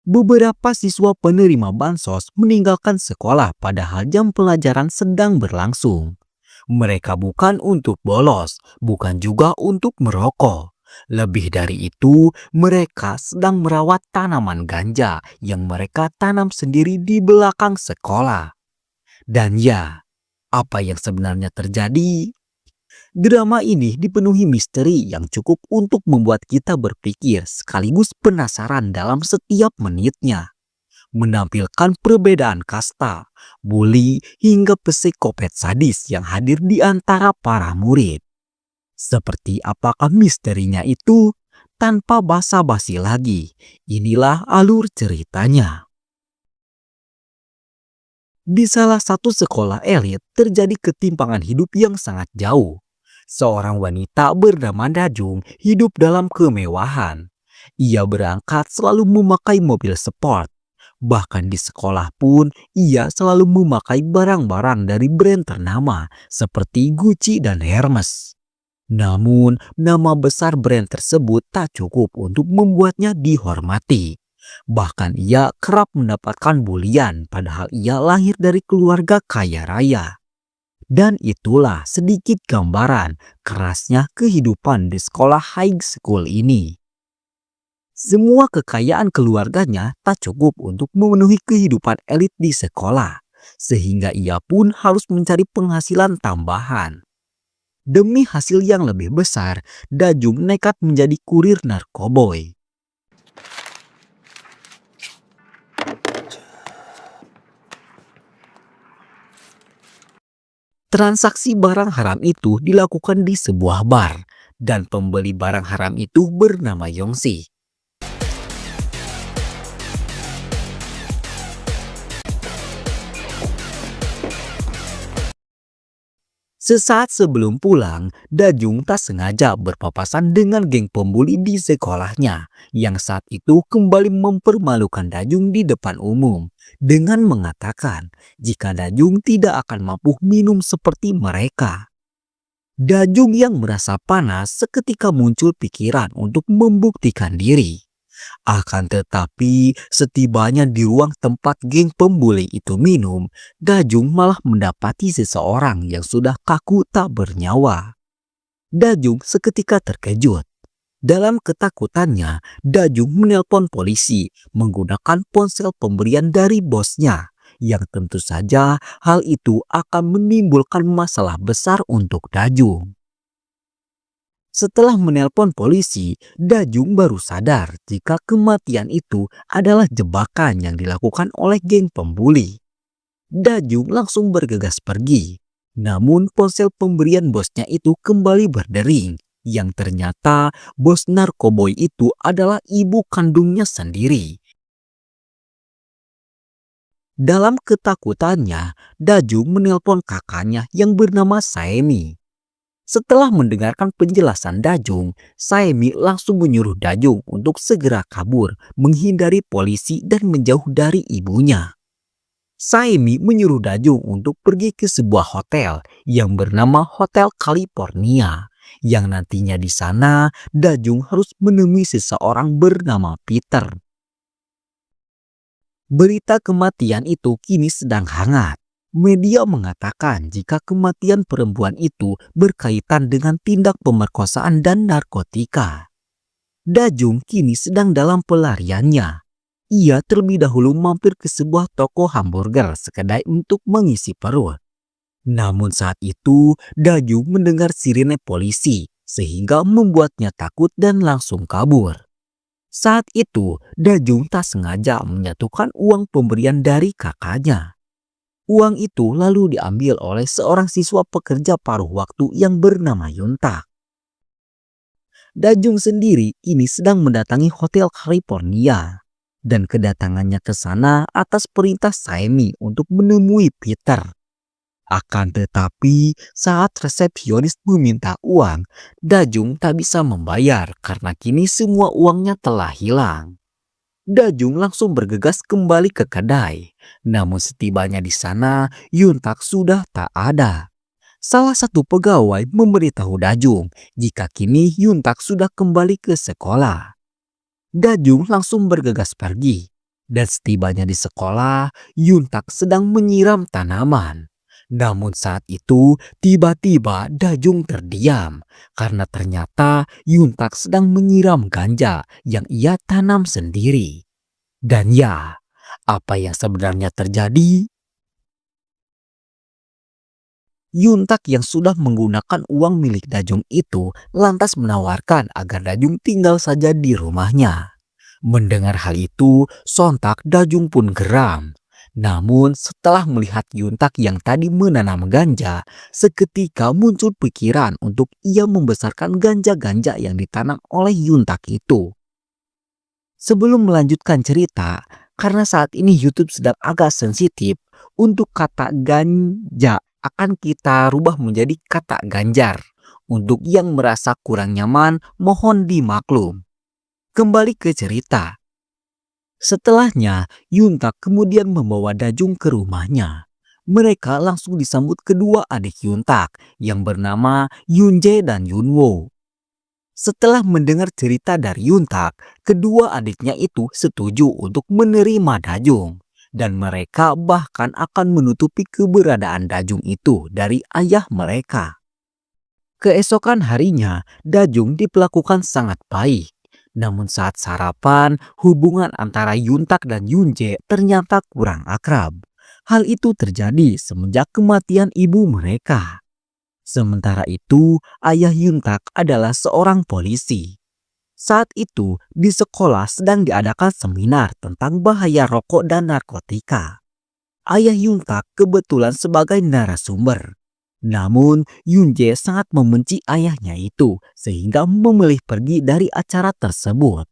Beberapa siswa penerima bansos meninggalkan sekolah padahal jam pelajaran sedang berlangsung. Mereka bukan untuk bolos, bukan juga untuk merokok. Lebih dari itu, mereka sedang merawat tanaman ganja yang mereka tanam sendiri di belakang sekolah. Dan ya, apa yang sebenarnya terjadi? Drama ini dipenuhi misteri yang cukup untuk membuat kita berpikir sekaligus penasaran dalam setiap menitnya. Menampilkan perbedaan kasta, bully, hingga psikopat sadis yang hadir di antara para murid. Seperti apakah misterinya itu? Tanpa basa-basi lagi, inilah alur ceritanya. Di salah satu sekolah elit terjadi ketimpangan hidup yang sangat jauh. Seorang wanita bernama Dajung hidup dalam kemewahan. Ia berangkat selalu memakai mobil sport. Bahkan di sekolah pun ia selalu memakai barang-barang dari brand ternama seperti Gucci dan Hermes. Namun, nama besar brand tersebut tak cukup untuk membuatnya dihormati. Bahkan ia kerap mendapatkan bulian padahal ia lahir dari keluarga kaya raya. Dan itulah sedikit gambaran kerasnya kehidupan di sekolah high school ini. Semua kekayaan keluarganya tak cukup untuk memenuhi kehidupan elit di sekolah, sehingga ia pun harus mencari penghasilan tambahan. Demi hasil yang lebih besar, Dajung nekat menjadi kurir narkoboy. Transaksi barang haram itu dilakukan di sebuah bar, dan pembeli barang haram itu bernama Yongsi. Sesaat sebelum pulang, Dajung tak sengaja berpapasan dengan geng pembuli di sekolahnya yang saat itu kembali mempermalukan Dajung di depan umum dengan mengatakan jika Dajung tidak akan mampu minum seperti mereka. Dajung yang merasa panas seketika muncul pikiran untuk membuktikan diri. Akan tetapi, setibanya di ruang tempat geng pembuli itu minum, Dajung malah mendapati seseorang yang sudah kaku tak bernyawa. Dajung seketika terkejut. Dalam ketakutannya, Dajung menelpon polisi menggunakan ponsel pemberian dari bosnya, yang tentu saja hal itu akan menimbulkan masalah besar untuk Dajung. Setelah menelpon polisi, Dajung baru sadar jika kematian itu adalah jebakan yang dilakukan oleh geng pembuli. Dajung langsung bergegas pergi. Namun ponsel pemberian bosnya itu kembali berdering. Yang ternyata bos narkoboy itu adalah ibu kandungnya sendiri. Dalam ketakutannya, Dajung menelpon kakaknya yang bernama Saemi. Setelah mendengarkan penjelasan Dajung, Saemi langsung menyuruh Dajung untuk segera kabur, menghindari polisi dan menjauh dari ibunya. Saemi menyuruh Dajung untuk pergi ke sebuah hotel yang bernama Hotel California, yang nantinya di sana Dajung harus menemui seseorang bernama Peter. Berita kematian itu kini sedang hangat. Media mengatakan jika kematian perempuan itu berkaitan dengan tindak pemerkosaan dan narkotika. Dajung kini sedang dalam pelariannya. Ia terlebih dahulu mampir ke sebuah toko hamburger sekedar untuk mengisi perut. Namun saat itu, Dajung mendengar sirine polisi sehingga membuatnya takut dan langsung kabur. Saat itu, Dajung tak sengaja menyatukan uang pemberian dari kakaknya. Uang itu lalu diambil oleh seorang siswa pekerja paruh waktu yang bernama Yuntak. Dajung sendiri kini sedang mendatangi Hotel California dan kedatangannya ke sana atas perintah Saemi untuk menemui Peter. Akan tetapi saat resepsionis meminta uang, Dajung tak bisa membayar karena kini semua uangnya telah hilang. Dajung langsung bergegas kembali ke kedai. Namun setibanya di sana, Yuntak sudah tak ada. Salah satu pegawai memberitahu Dajung jika kini Yuntak sudah kembali ke sekolah. Dajung langsung bergegas pergi. Dan setibanya di sekolah, Yuntak sedang menyiram tanaman. Namun saat itu tiba-tiba Dajung terdiam karena ternyata Yuntak sedang menyiram ganja yang ia tanam sendiri. Dan ya, apa yang sebenarnya terjadi? Yuntak yang sudah menggunakan uang milik Dajung itu lantas menawarkan agar Dajung tinggal saja di rumahnya. Mendengar hal itu, sontak Dajung pun geram. Namun setelah melihat Yuntak yang tadi menanam ganja, seketika muncul pikiran untuk ia membesarkan ganja-ganja yang ditanam oleh Yuntak itu. Sebelum melanjutkan cerita, karena saat ini YouTube sedang agak sensitif, untuk kata ganja akan kita rubah menjadi kata ganjar. Untuk yang merasa kurang nyaman, mohon dimaklum. Kembali ke cerita. Setelahnya, Yuntak kemudian membawa Dajung ke rumahnya. Mereka langsung disambut kedua adik Yuntak yang bernama Yunjae dan Yunwo. Setelah mendengar cerita dari Yuntak, kedua adiknya itu setuju untuk menerima Dajung. Dan mereka bahkan akan menutupi keberadaan Dajung itu dari ayah mereka. Keesokan harinya, Dajung diperlakukan sangat baik. Namun saat sarapan, hubungan antara Yuntak dan Yunjae ternyata kurang akrab. Hal itu terjadi semenjak kematian ibu mereka. Sementara itu, ayah Yuntak adalah seorang polisi. Saat itu, di sekolah sedang diadakan seminar tentang bahaya rokok dan narkotika. Ayah Yuntak kebetulan sebagai narasumber. Namun, Yunjae sangat membenci ayahnya itu sehingga memilih pergi dari acara tersebut.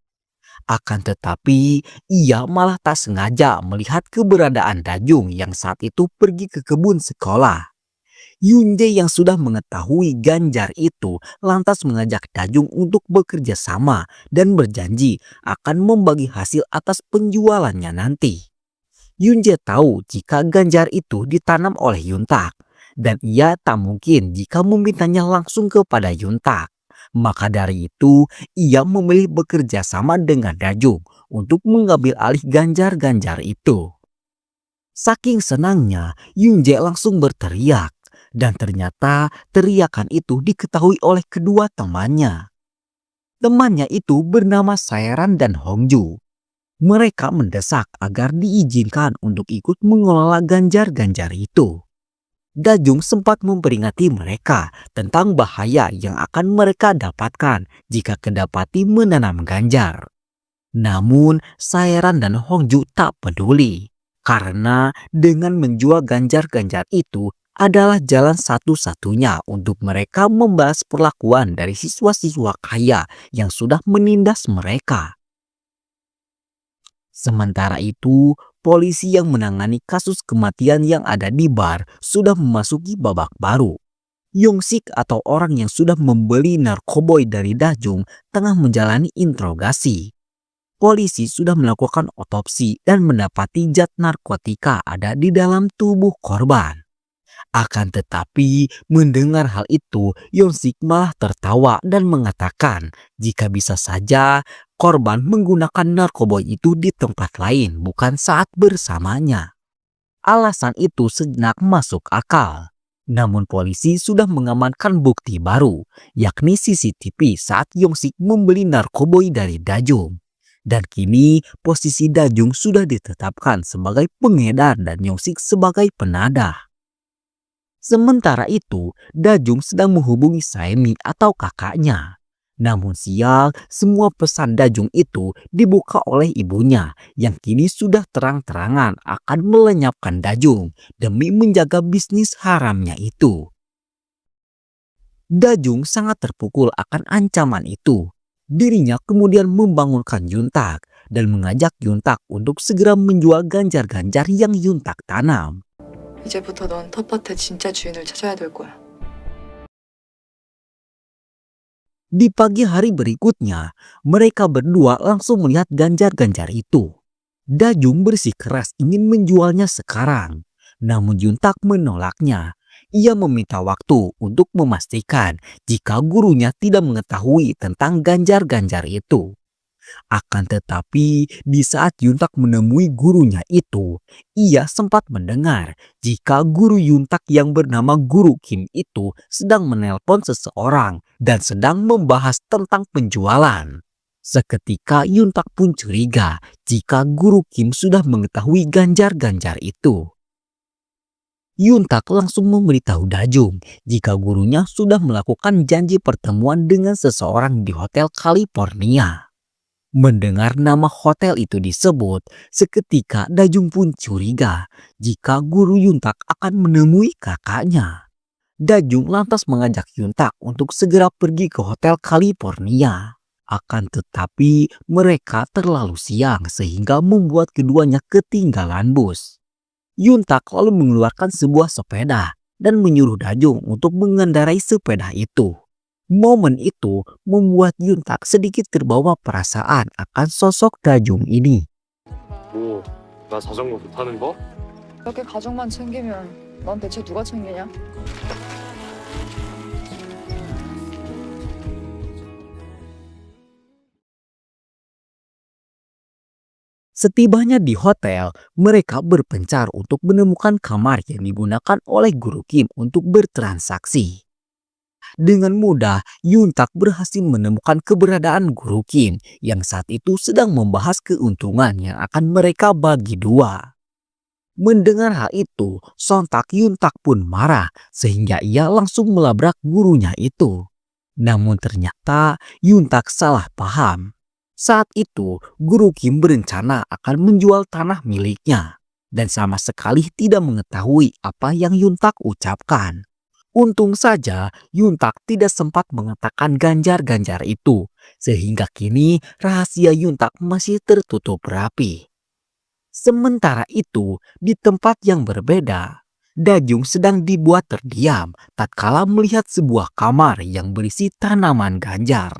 Akan tetapi, ia malah tak sengaja melihat keberadaan Dajung yang saat itu pergi ke kebun sekolah. Yunjae yang sudah mengetahui ganjar itu lantas mengajak Dajung untuk bekerja sama dan berjanji akan membagi hasil atas penjualannya nanti. Yunjae tahu jika ganjar itu ditanam oleh Yuntak. Dan ia tak mungkin jika memintanya langsung kepada Yuntak. Maka dari itu, ia memilih bekerja sama dengan Dajung untuk mengambil alih ganjar-ganjar itu. Saking senangnya, Yunjae langsung berteriak. Dan ternyata teriakan itu diketahui oleh kedua temannya. Temannya itu bernama Saeran dan Hongju. Mereka mendesak agar diizinkan untuk ikut mengelola ganjar-ganjar itu. Dajung sempat memperingati mereka tentang bahaya yang akan mereka dapatkan jika kedapati menanam ganjar. Namun, Saeran dan Hongju tak peduli. Karena dengan menjual ganjar-ganjar itu adalah jalan satu-satunya untuk mereka membalas perlakuan dari siswa-siswa kaya yang sudah menindas mereka. Sementara itu, polisi yang menangani kasus kematian yang ada di bar sudah memasuki babak baru. Yongsik atau orang yang sudah membeli narkoboy dari Dajung tengah menjalani interogasi. Polisi sudah melakukan otopsi dan mendapati zat narkotika ada di dalam tubuh korban. Akan tetapi, mendengar hal itu, Yongsik malah tertawa dan mengatakan jika bisa saja korban menggunakan narkoboy itu di tempat lain, bukan saat bersamanya. Alasan itu sejenak masuk akal. Namun polisi sudah mengamankan bukti baru, yakni CCTV saat Yongsik membeli narkoboy dari Dajung. Dan kini posisi Dajung sudah ditetapkan sebagai pengedar dan Yongsik sebagai penadah. Sementara itu, Dajung sedang menghubungi Saemi atau kakaknya. Namun sial, semua pesan Dajung itu dibuka oleh ibunya yang kini sudah terang-terangan akan melenyapkan Dajung demi menjaga bisnis haramnya itu. Dajung sangat terpukul akan ancaman itu. Dirinya kemudian membangunkan Yuntak dan mengajak Yuntak untuk segera menjual ganjar-ganjar yang Yuntak tanam. 이제부터 넌 텃밭의 진짜 주인을 찾아야 될 거야. Di pagi hari berikutnya, mereka berdua langsung melihat ganjar-ganjar itu. Dajung bersikeras ingin menjualnya sekarang, namun Yuntak menolaknya. Ia meminta waktu untuk memastikan jika gurunya tidak mengetahui tentang ganjar-ganjar itu. Akan tetapi, di saat Yuntak menemui gurunya itu, ia sempat mendengar jika guru Yuntak yang bernama Guru Kim itu sedang menelpon seseorang dan sedang membahas tentang penjualan. Seketika Yuntak pun curiga jika Guru Kim sudah mengetahui ganjar-ganjar itu. Yuntak langsung memberitahu Dajung jika gurunya sudah melakukan janji pertemuan dengan seseorang di Hotel California. Mendengar nama hotel itu disebut, seketika Dajung pun curiga jika guru Yuntak akan menemui kakaknya. Dajung lantas mengajak Yuntak untuk segera pergi ke Hotel California. Akan tetapi mereka terlalu siang sehingga membuat keduanya ketinggalan bus. Yuntak lalu mengeluarkan sebuah sepeda dan menyuruh Dajung untuk mengendarai sepeda itu. Momen itu membuat Yuntak sedikit terbawa perasaan akan sosok Dajung ini. 뭐, 나 자전거 못 타는 거? 이렇게 가족만 챙기면 넌 대체 누가 챙기냐? Setibanya di hotel, mereka berpencar untuk menemukan kamar yang digunakan oleh Guru Kim untuk bertransaksi. Dengan mudah, Yuntak berhasil menemukan keberadaan Guru Kim yang saat itu sedang membahas keuntungan yang akan mereka bagi dua. Mendengar hal itu, sontak Yuntak pun marah sehingga ia langsung melabrak gurunya itu. Namun ternyata Yuntak salah paham. Saat itu, Guru Kim berencana akan menjual tanah miliknya dan sama sekali tidak mengetahui apa yang Yuntak ucapkan. Untung saja Yuntak tidak sempat mengatakan ganjar-ganjar itu, sehingga kini rahasia Yuntak masih tertutup rapi. Sementara itu, di tempat yang berbeda, Dajung sedang dibuat terdiam tatkala melihat sebuah kamar yang berisi tanaman ganjar.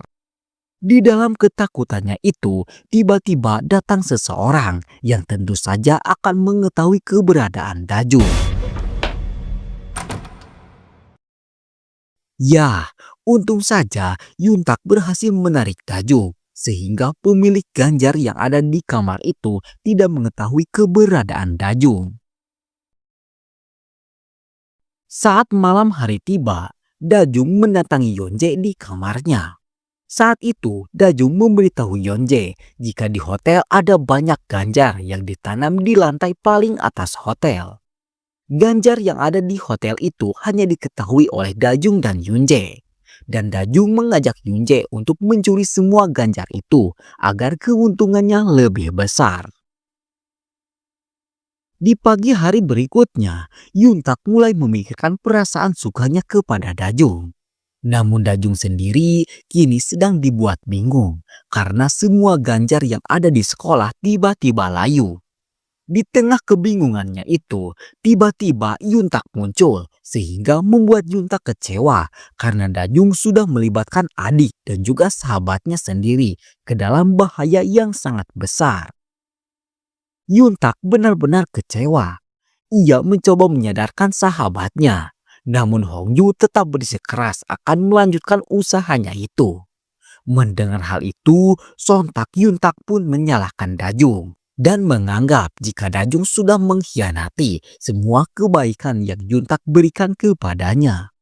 Di dalam ketakutannya itu, tiba-tiba datang seseorang yang tentu saja akan mengetahui keberadaan Dajung. Ya, untung saja Yuntak berhasil menarik Dajung, sehingga pemilik ganjar yang ada di kamar itu tidak mengetahui keberadaan Dajung. Saat malam hari tiba, Dajung mendatangi Yonje di kamarnya. Saat itu, Dajung memberitahu Yonje jika di hotel ada banyak ganjar yang ditanam di lantai paling atas hotel. Ganjar yang ada di hotel itu hanya diketahui oleh Dajung dan Yunje. Dan Dajung mengajak Yunje untuk mencuri semua ganjar itu agar keuntungannya lebih besar. Di pagi hari berikutnya, Yuntak mulai memikirkan perasaan sukanya kepada Dajung. Namun Dajung sendiri kini sedang dibuat bingung karena semua ganjar yang ada di sekolah tiba-tiba layu. Di tengah kebingungannya itu, tiba-tiba Yuntak muncul sehingga membuat Yuntak kecewa karena Dajung sudah melibatkan adik dan juga sahabatnya sendiri ke dalam bahaya yang sangat besar. Yuntak benar-benar kecewa. Ia mencoba menyadarkan sahabatnya, namun Hongju tetap bersikeras akan melanjutkan usahanya itu. Mendengar hal itu, sontak Yuntak pun menyalahkan Dajung dan menganggap jika Dajung sudah mengkhianati semua kebaikan yang Yuntak berikan kepadanya.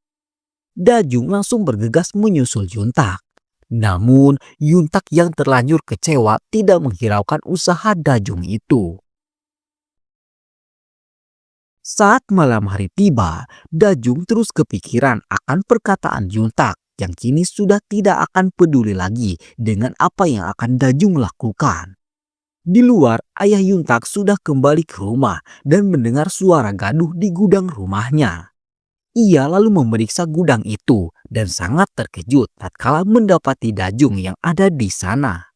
Dajung langsung bergegas menyusul Yuntak. Namun Yuntak yang terlanjur kecewa tidak menghiraukan usaha Dajung itu. Saat malam hari tiba, Dajung terus kepikiran akan perkataan Yuntak yang kini sudah tidak akan peduli lagi dengan apa yang akan Dajung lakukan. Di luar, ayah Yuntak sudah kembali ke rumah dan mendengar suara gaduh di gudang rumahnya. Ia lalu memeriksa gudang itu dan sangat terkejut tatkala mendapati Dajung yang ada di sana.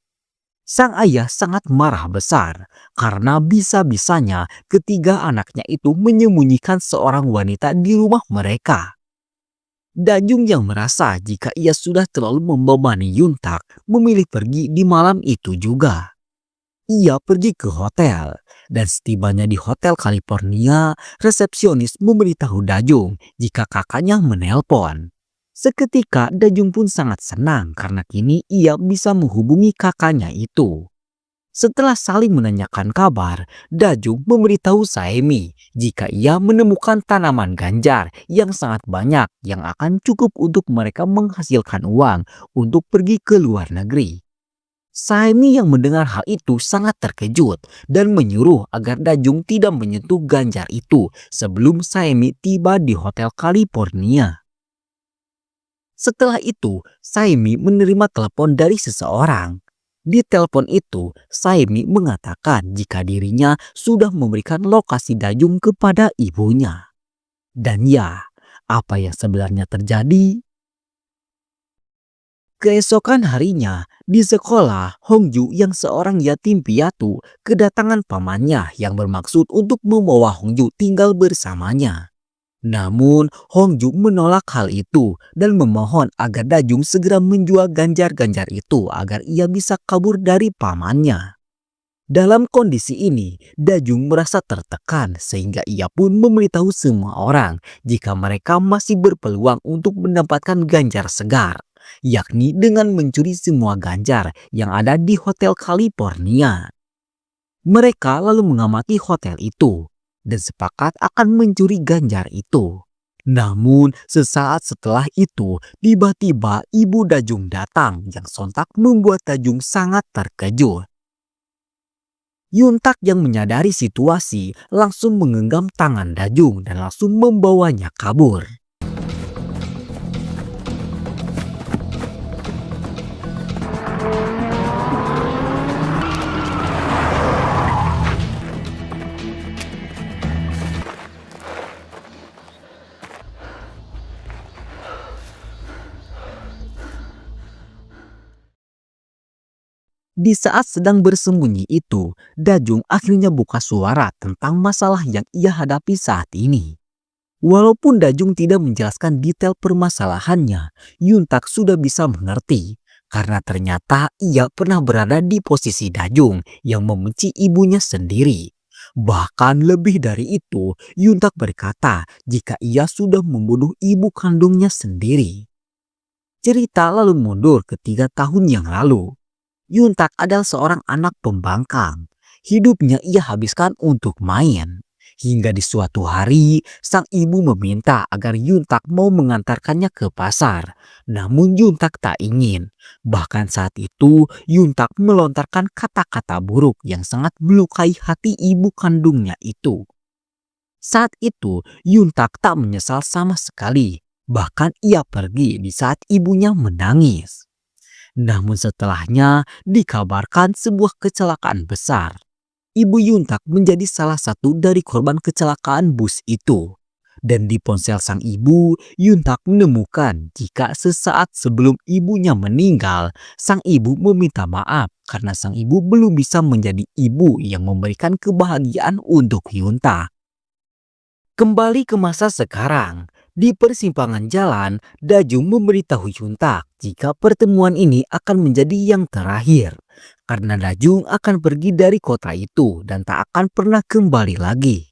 Sang ayah sangat marah besar karena bisa-bisanya ketiga anaknya itu menyembunyikan seorang wanita di rumah mereka. Dajung yang merasa jika ia sudah terlalu membebani Yuntak memilih pergi di malam itu juga. Ia pergi ke hotel dan setibanya di Hotel California, resepsionis memberitahu Dajung jika kakaknya menelpon. Seketika Dajung pun sangat senang karena kini ia bisa menghubungi kakaknya itu. Setelah saling menanyakan kabar, Dajung memberitahu Saemi jika ia menemukan tanaman ganjar yang sangat banyak yang akan cukup untuk mereka menghasilkan uang untuk pergi ke luar negeri. Saemi yang mendengar hal itu sangat terkejut dan menyuruh agar Dajung tidak menyentuh ganjar itu sebelum Saemi tiba di Hotel California. Setelah itu, Saemi menerima telepon dari seseorang. Di telepon itu, Saemi mengatakan jika dirinya sudah memberikan lokasi Dajung kepada ibunya. Dan ya, apa yang sebenarnya terjadi? Keesokan harinya, di sekolah, Hongju yang seorang yatim piatu kedatangan pamannya yang bermaksud untuk membawa Hongju tinggal bersamanya. Namun, Hongju menolak hal itu dan memohon agar Dajung segera menjual ganjar-ganjar itu agar ia bisa kabur dari pamannya. Dalam kondisi ini, Dajung merasa tertekan sehingga ia pun memberitahu semua orang jika mereka masih berpeluang untuk mendapatkan ganjar segar, yakni dengan mencuri semua ganjar yang ada di Hotel California. Mereka lalu mengamati hotel itu dan sepakat akan mencuri ganjar itu. Namun sesaat setelah itu tiba-tiba ibu Dajung datang yang sontak membuat Dajung sangat terkejut. Yuntak yang menyadari situasi langsung menggenggam tangan Dajung dan langsung membawanya kabur. Di saat sedang bersembunyi itu, Dajung akhirnya buka suara tentang masalah yang ia hadapi saat ini. Walaupun Dajung tidak menjelaskan detail permasalahannya, Yuntak sudah bisa mengerti. Karena ternyata ia pernah berada di posisi Dajung yang membenci ibunya sendiri. Bahkan lebih dari itu, Yuntak berkata jika ia sudah membunuh ibu kandungnya sendiri. Cerita lalu mundur ke 3 tahun yang lalu. Yuntak adalah seorang anak pembangkang. Hidupnya ia habiskan untuk main. Hingga di suatu hari, sang ibu meminta agar Yuntak mau mengantarkannya ke pasar. Namun Yuntak tak ingin. Bahkan saat itu, Yuntak melontarkan kata-kata buruk yang sangat melukai hati ibu kandungnya itu. Saat itu, Yuntak tak menyesal sama sekali. Bahkan ia pergi di saat ibunya menangis. Namun setelahnya dikabarkan sebuah kecelakaan besar. Ibu Yuntak menjadi salah satu dari korban kecelakaan bus itu. Dan di ponsel sang ibu, Yuntak menemukan jika sesaat sebelum ibunya meninggal, sang ibu meminta maaf karena sang ibu belum bisa menjadi ibu yang memberikan kebahagiaan untuk Yuntak. Kembali ke masa sekarang, di persimpangan jalan, Dajung memberitahu Yuntak jika pertemuan ini akan menjadi yang terakhir. Karena Dajung akan pergi dari kota itu dan tak akan pernah kembali lagi.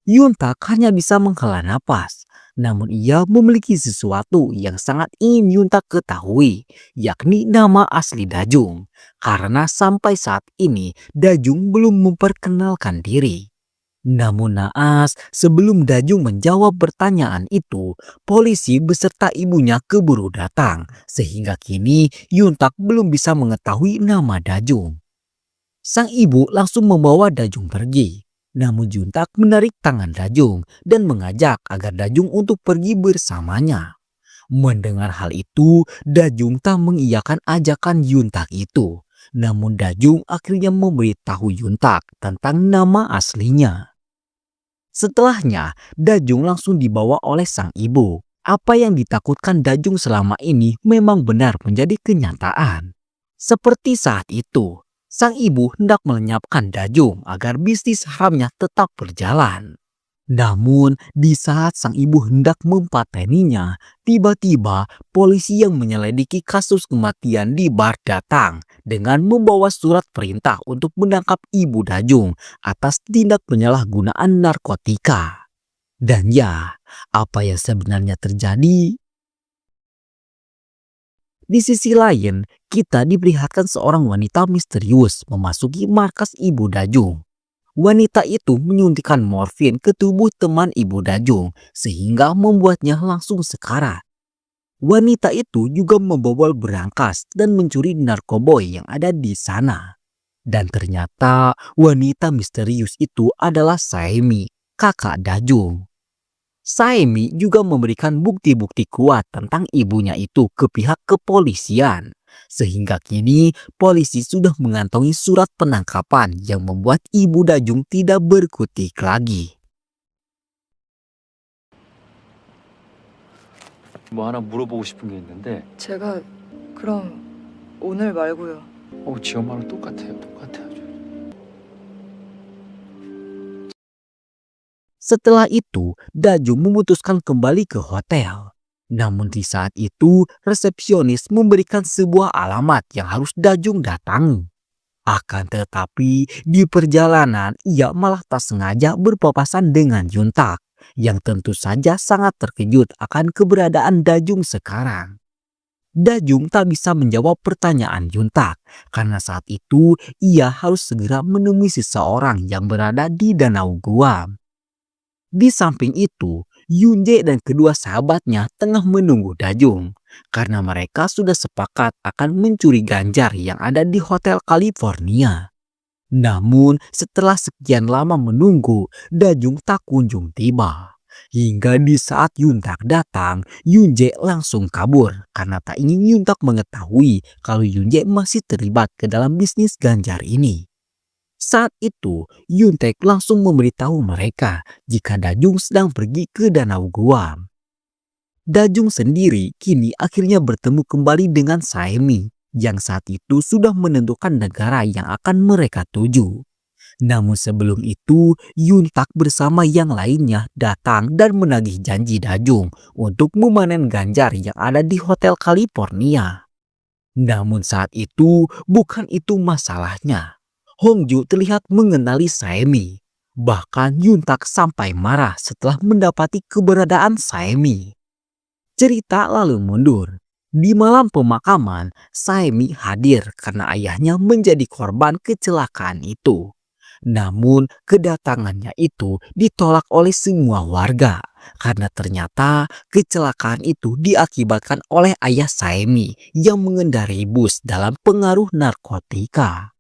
Yuntak hanya bisa menghela napas, namun ia memiliki sesuatu yang sangat ingin Yuntak ketahui, yakni nama asli Dajung. Karena sampai saat ini Dajung belum memperkenalkan diri. Namun naas, sebelum Dajung menjawab pertanyaan itu, polisi beserta ibunya keburu datang, sehingga kini Yuntak belum bisa mengetahui nama Dajung. Sang ibu langsung membawa Dajung pergi, namun Yuntak menarik tangan Dajung dan mengajak agar Dajung untuk pergi bersamanya. Mendengar hal itu, Dajung tak mengiyakan ajakan Yuntak itu. Namun Dajung akhirnya memberitahu Yuntak tentang nama aslinya. Setelahnya, Dajung langsung dibawa oleh sang ibu. Apa yang ditakutkan Dajung selama ini memang benar menjadi kenyataan. Seperti saat itu, sang ibu hendak melenyapkan Dajung agar bisnis haramnya tetap berjalan. Namun, di saat sang ibu hendak mempateninya, tiba-tiba polisi yang menyelidiki kasus kematian di bar datang dengan membawa surat perintah untuk menangkap ibu Dajung atas tindak penyalahgunaan narkotika. Dan ya, apa yang sebenarnya terjadi? Di sisi lain, kita diperlihatkan seorang wanita misterius memasuki markas Ibu Dajung. Wanita itu menyuntikkan morfin ke tubuh teman Ibu Dajung sehingga membuatnya langsung sekarat. Wanita itu juga membobol berangkas dan mencuri narkoboy yang ada di sana. Dan ternyata wanita misterius itu adalah Saemi, kakak Dajung. Saemi juga memberikan bukti-bukti kuat tentang ibunya itu ke pihak kepolisian. Sehingga kini polisi sudah mengantongi surat penangkapan yang membuat Ibu Dajung tidak berkutik lagi. 뭐 하나 물어보고 싶은 게 있는데 제가 그럼 오늘 말고요. 지 엄마랑 똑같아요. Setelah itu, Dajung memutuskan kembali ke hotel. Namun di saat itu, resepsionis memberikan sebuah alamat yang harus Dajung datangi. Akan tetapi, di perjalanan ia malah tak sengaja berpapasan dengan Yuntak, yang tentu saja sangat terkejut akan keberadaan Dajung sekarang. Dajung tak bisa menjawab pertanyaan Yuntak, karena saat itu ia harus segera menemui seseorang yang berada di Danau Guam. Di samping itu, Yunje dan kedua sahabatnya tengah menunggu Dajung karena mereka sudah sepakat akan mencuri ganjar yang ada di Hotel California. Namun setelah sekian lama menunggu, Dajung tak kunjung tiba. Hingga di saat Yuntak datang, Yunje langsung kabur karena tak ingin Yuntak mengetahui kalau Yunje masih terlibat ke dalam bisnis ganjar ini. Saat itu, Yuntek langsung memberitahu mereka jika Dajung sedang pergi ke Danau Guam. Dajung sendiri kini akhirnya bertemu kembali dengan Saemi yang saat itu sudah menentukan negara yang akan mereka tuju. Namun sebelum itu, Yuntak bersama yang lainnya datang dan menagih janji Dajung untuk memanen ganjar yang ada di Hotel California. Namun saat itu, bukan itu masalahnya. Hongju terlihat mengenali Saemi. Bahkan Yuntak sampai marah setelah mendapati keberadaan Saemi. Cerita lalu mundur. Di malam pemakaman, Saemi hadir karena ayahnya menjadi korban kecelakaan itu. Namun kedatangannya itu ditolak oleh semua warga karena ternyata kecelakaan itu diakibatkan oleh ayah Saemi yang mengendarai bus dalam pengaruh narkotika.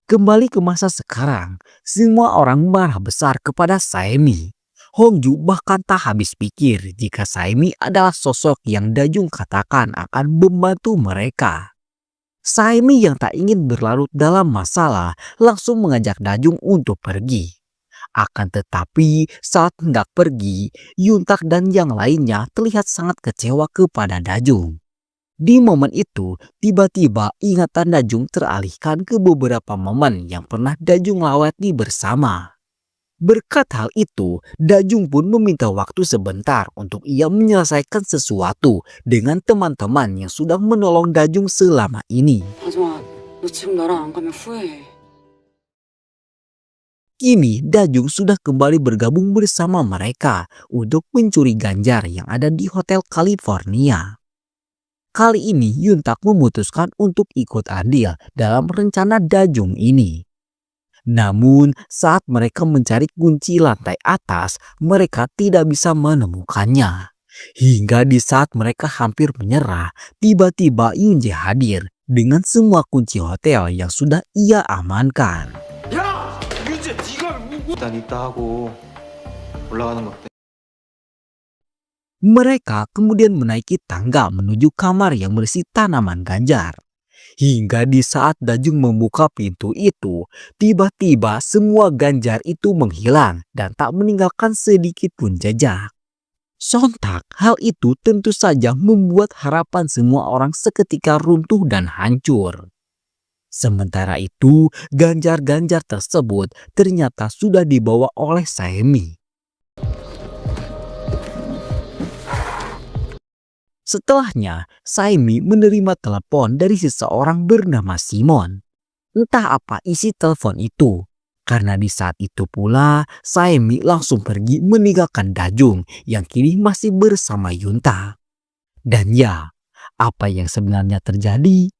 Kembali ke masa sekarang, semua orang marah besar kepada Saemi. Hongju bahkan tak habis pikir jika Saemi adalah sosok yang Dajung katakan akan membantu mereka. Saemi yang tak ingin berlarut dalam masalah langsung mengajak Dajung untuk pergi. Akan tetapi saat hendak pergi, Yuntak dan yang lainnya terlihat sangat kecewa kepada Dajung. Di momen itu, tiba-tiba ingatan Dajung teralihkan ke beberapa momen yang pernah Dajung lewati bersama. Berkat hal itu, Dajung pun meminta waktu sebentar untuk ia menyelesaikan sesuatu dengan teman-teman yang sudah menolong Dajung selama ini. 다정아, 너 지금 나랑 안 가면 후회해. Kini Dajung sudah kembali bergabung bersama mereka untuk mencuri ganjar yang ada di Hotel California. Kali ini Yuntak memutuskan untuk ikut andil dalam rencana Dajung ini. Namun saat mereka mencari kunci lantai atas, mereka tidak bisa menemukannya. Hingga di saat mereka hampir menyerah, tiba-tiba Yunje hadir dengan semua kunci hotel yang sudah ia amankan. 야! 윤재 네가 일단 있다 하고 올라가는 거 어때? Mereka kemudian menaiki tangga menuju kamar yang berisi tanaman ganjar. Hingga di saat Dajung membuka pintu itu, tiba-tiba semua ganjar itu menghilang dan tak meninggalkan sedikit pun jejak. Sontak, hal itu tentu saja membuat harapan semua orang seketika runtuh dan hancur. Sementara itu, ganjar-ganjar tersebut ternyata sudah dibawa oleh Saemi. Setelahnya, Saemi menerima telepon dari seseorang bernama Simon. Entah apa isi telepon itu, karena di saat itu pula Saemi langsung pergi meninggalkan Dajung yang kini masih bersama Yunta. Dan ya, apa yang sebenarnya terjadi?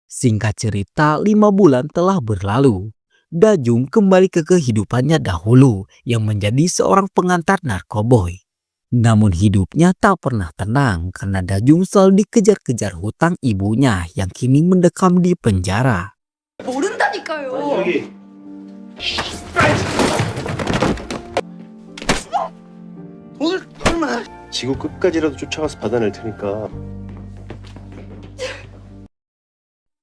Singkat cerita, 5 bulan telah berlalu. Dajung kembali ke kehidupannya dahulu yang menjadi seorang pengantar narkoboy. Namun hidupnya tak pernah tenang karena Dajung selalu dikejar-kejar hutang ibunya yang kini mendekam di penjara. 모른다니까요. 여기 돈을 얼마나 지구 끝까지라도 쫓아가서 받아낼 테니까.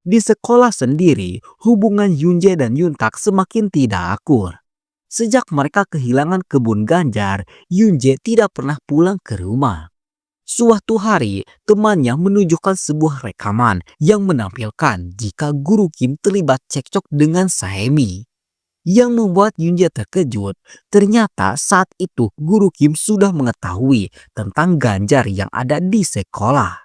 Di sekolah sendiri, hubungan Yunje dan Yuntak semakin tidak akur. Sejak mereka kehilangan kebun Ganjar, Yunje tidak pernah pulang ke rumah. Suatu hari, temannya menunjukkan sebuah rekaman yang menampilkan jika Guru Kim terlibat cekcok dengan Saemi. Yang membuat Yunje terkejut, ternyata saat itu Guru Kim sudah mengetahui tentang Ganjar yang ada di sekolah.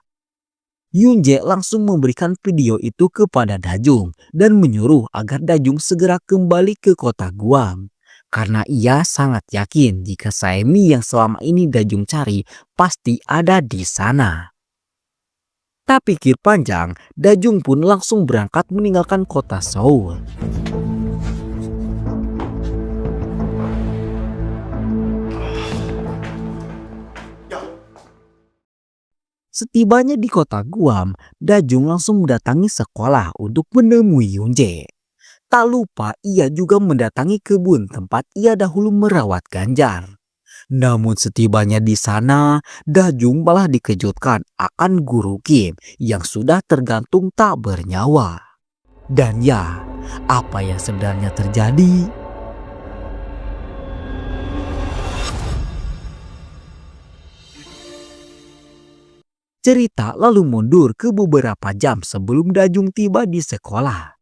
Yunje langsung memberikan video itu kepada Dajung dan menyuruh agar Dajung segera kembali ke kota Guam. Karena ia sangat yakin jika Saemi yang selama ini Dajung cari pasti ada di sana. Tak pikir panjang, Dajung pun langsung berangkat meninggalkan kota Seoul. Setibanya di kota Guam, Dajung langsung mendatangi sekolah untuk menemui Yunje. Tak lupa ia juga mendatangi kebun tempat ia dahulu merawat Ganjar. Namun setibanya di sana, Dajung malah dikejutkan akan Guru Kim yang sudah tergantung tak bernyawa. Dan ya, apa yang sebenarnya terjadi? Cerita lalu mundur ke beberapa jam sebelum Dajung tiba di sekolah.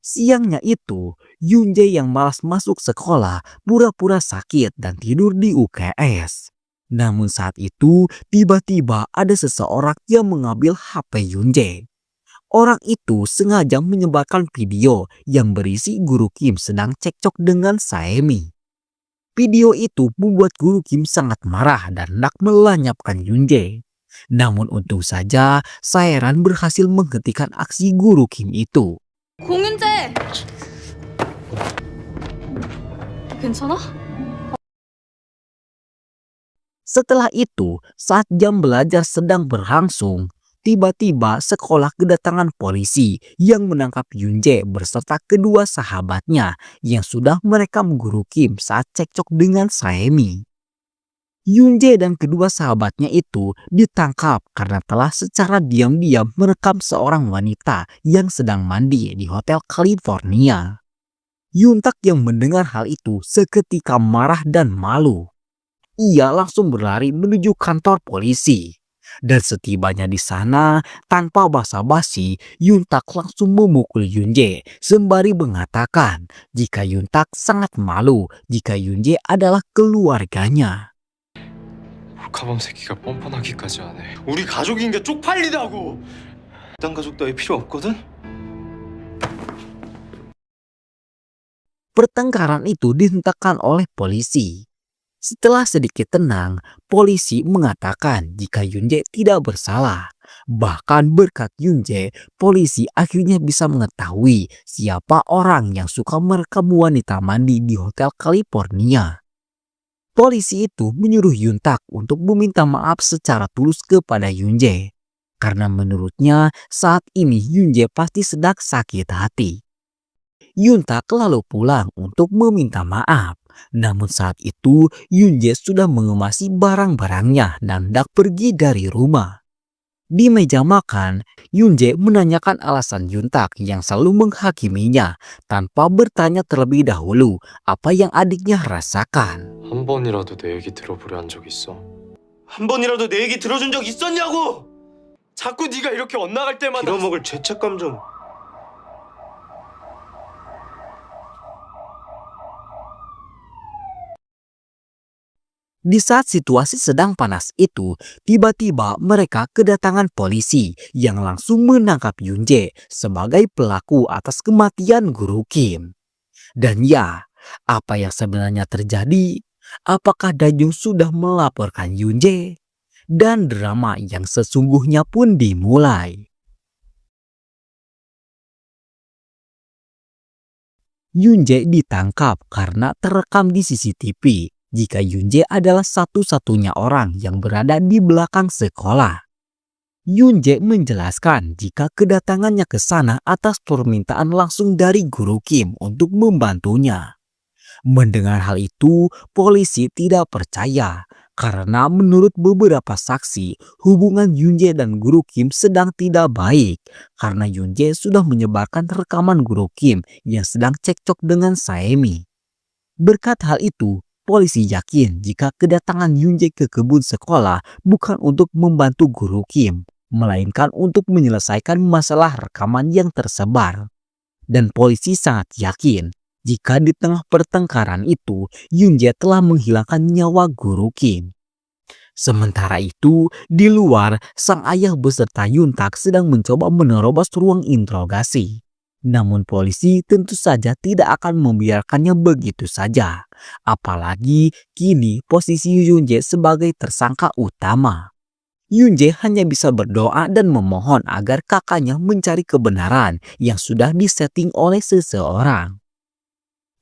Siangnya itu, Yunje yang malas masuk sekolah pura-pura sakit dan tidur di UKS. Namun saat itu, tiba-tiba ada seseorang yang mengambil HP Yunje. Orang itu sengaja menyebarkan video yang berisi Guru Kim sedang cekcok dengan Saemi. Video itu membuat Guru Kim sangat marah dan hendak melenyapkan Yunje. Namun untung saja Saeran berhasil menghentikan aksi Guru Kim itu. 공윤재! 괜찮아? Setelah itu, saat jam belajar sedang berlangsung, tiba-tiba sekolah kedatangan polisi yang menangkap Yunje beserta kedua sahabatnya yang sudah merekam Guru Kim saat cekcok dengan Saemi. Yunje dan kedua sahabatnya itu ditangkap karena telah secara diam-diam merekam seorang wanita yang sedang mandi di Hotel California. Yuntak yang mendengar hal itu seketika marah dan malu. Ia langsung berlari menuju kantor polisi. Dan setibanya di sana, tanpa basa-basi, Yuntak langsung memukul Yunje sembari mengatakan jika Yuntak sangat malu jika Yunje adalah keluarganya. 가범 새끼가 뻔뻔하기까지 하네. 우리 가족인 게 쪽팔리다고. 딴 가족 따위 필요 없거든? Pertengkaran itu dihentikan oleh polisi. Setelah sedikit tenang, polisi mengatakan jika Yunje tidak bersalah. Bahkan berkat Yunje, polisi akhirnya bisa mengetahui siapa orang yang suka merekam wanita mandi di Hotel California. Polisi itu menyuruh Yuntak untuk meminta maaf secara tulus kepada Yunje. Karena menurutnya saat ini Yunje pasti sedang sakit hati. Yuntak lalu pulang untuk meminta maaf. Namun saat itu Yunje sudah mengemasi barang-barangnya dan hendak pergi dari rumah. Di meja makan, Yunje menanyakan alasan Yuntak yang selalu menghakiminya tanpa bertanya terlebih dahulu apa yang adiknya rasakan. 한 번이라도 내 얘기 들어보려 한 적 있어? 한 번이라도 내 얘기 들어준 적 있었냐고. 자꾸 네가 이렇게 엇나갈 때마다 빌어먹을 죄책감 좀. Di saat situasi sedang panas itu, tiba-tiba mereka kedatangan polisi yang langsung menangkap Yunje sebagai pelaku atas kematian Guru Kim. Dan ya, apa yang sebenarnya terjadi? Apakah Dajung sudah melaporkan Yunje? dan drama yang sesungguhnya pun dimulai. Yunje ditangkap karena terekam di CCTV jika Yunje adalah satu-satunya orang yang berada di belakang sekolah. Yunje menjelaskan jika kedatangannya ke sana atas permintaan langsung dari guru Kim untuk membantunya. Mendengar hal itu, polisi tidak percaya karena menurut beberapa saksi, hubungan Yunje dan guru Kim sedang tidak baik karena Yunje sudah menyebarkan rekaman guru Kim yang sedang cekcok dengan Saemi. Berkat hal itu, polisi yakin jika kedatangan Yunje ke kebun sekolah bukan untuk membantu guru Kim, melainkan untuk menyelesaikan masalah rekaman yang tersebar. Dan polisi sangat yakin jika di tengah pertengkaran itu, Yunje telah menghilangkan nyawa guru Kim. Sementara itu, di luar, sang ayah beserta Yuntak sedang mencoba menerobos ruang interogasi. Namun polisi tentu saja tidak akan membiarkannya begitu saja. Apalagi kini posisi Yunje sebagai tersangka utama. Yunje hanya bisa berdoa dan memohon agar kakaknya mencari kebenaran yang sudah disetting oleh seseorang.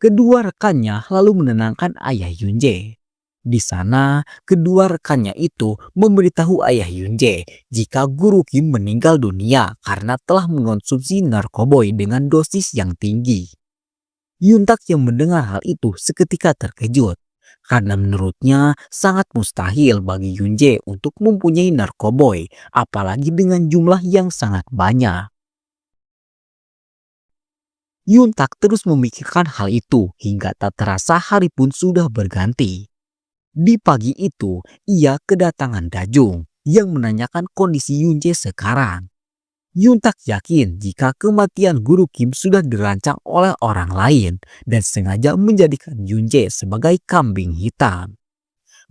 Kedua rekannya lalu menenangkan ayah Yunje. Di sana, kedua rekannya itu memberitahu ayah Yunje jika guru Kim meninggal dunia karena telah mengonsumsi narkoboy dengan dosis yang tinggi. Yuntak yang mendengar hal itu seketika terkejut karena menurutnya sangat mustahil bagi Yunje untuk mempunyai narkoboy, apalagi dengan jumlah yang sangat banyak. Yuntak terus memikirkan hal itu hingga tak terasa hari pun sudah berganti. Di pagi itu, ia kedatangan Dajung yang menanyakan kondisi Yunje sekarang. Yuntak yakin jika kematian guru Kim sudah dirancang oleh orang lain dan sengaja menjadikan Yunje sebagai kambing hitam.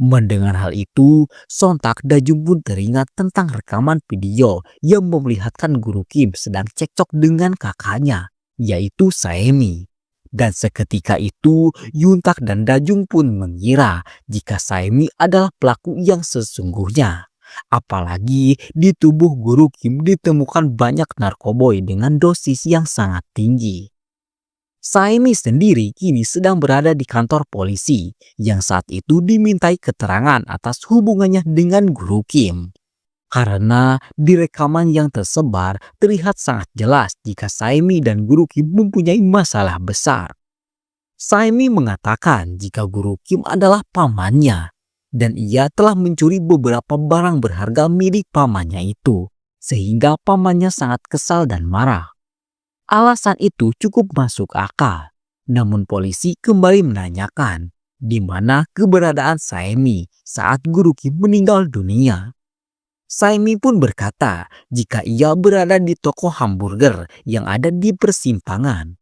Mendengar hal itu, sontak Dajung pun teringat tentang rekaman video yang memperlihatkan guru Kim sedang cekcok dengan kakaknya, yaitu Saemi. Dan seketika itu, Yuntak dan Dajung pun mengira jika Saemi adalah pelaku yang sesungguhnya. Apalagi di tubuh guru Kim ditemukan banyak narkoboy dengan dosis yang sangat tinggi. Saemi sendiri kini sedang berada di kantor polisi yang saat itu dimintai keterangan atas hubungannya dengan guru Kim. Karena di rekaman yang tersebar terlihat sangat jelas jika Saemi dan guru Kim mempunyai masalah besar. Saemi mengatakan jika guru Kim adalah pamannya dan ia telah mencuri beberapa barang berharga milik pamannya itu, sehingga pamannya sangat kesal dan marah. Alasan itu cukup masuk akal, namun polisi kembali menanyakan di mana keberadaan Saemi saat guru Kim meninggal dunia. Saemi pun berkata jika ia berada di toko hamburger yang ada di persimpangan.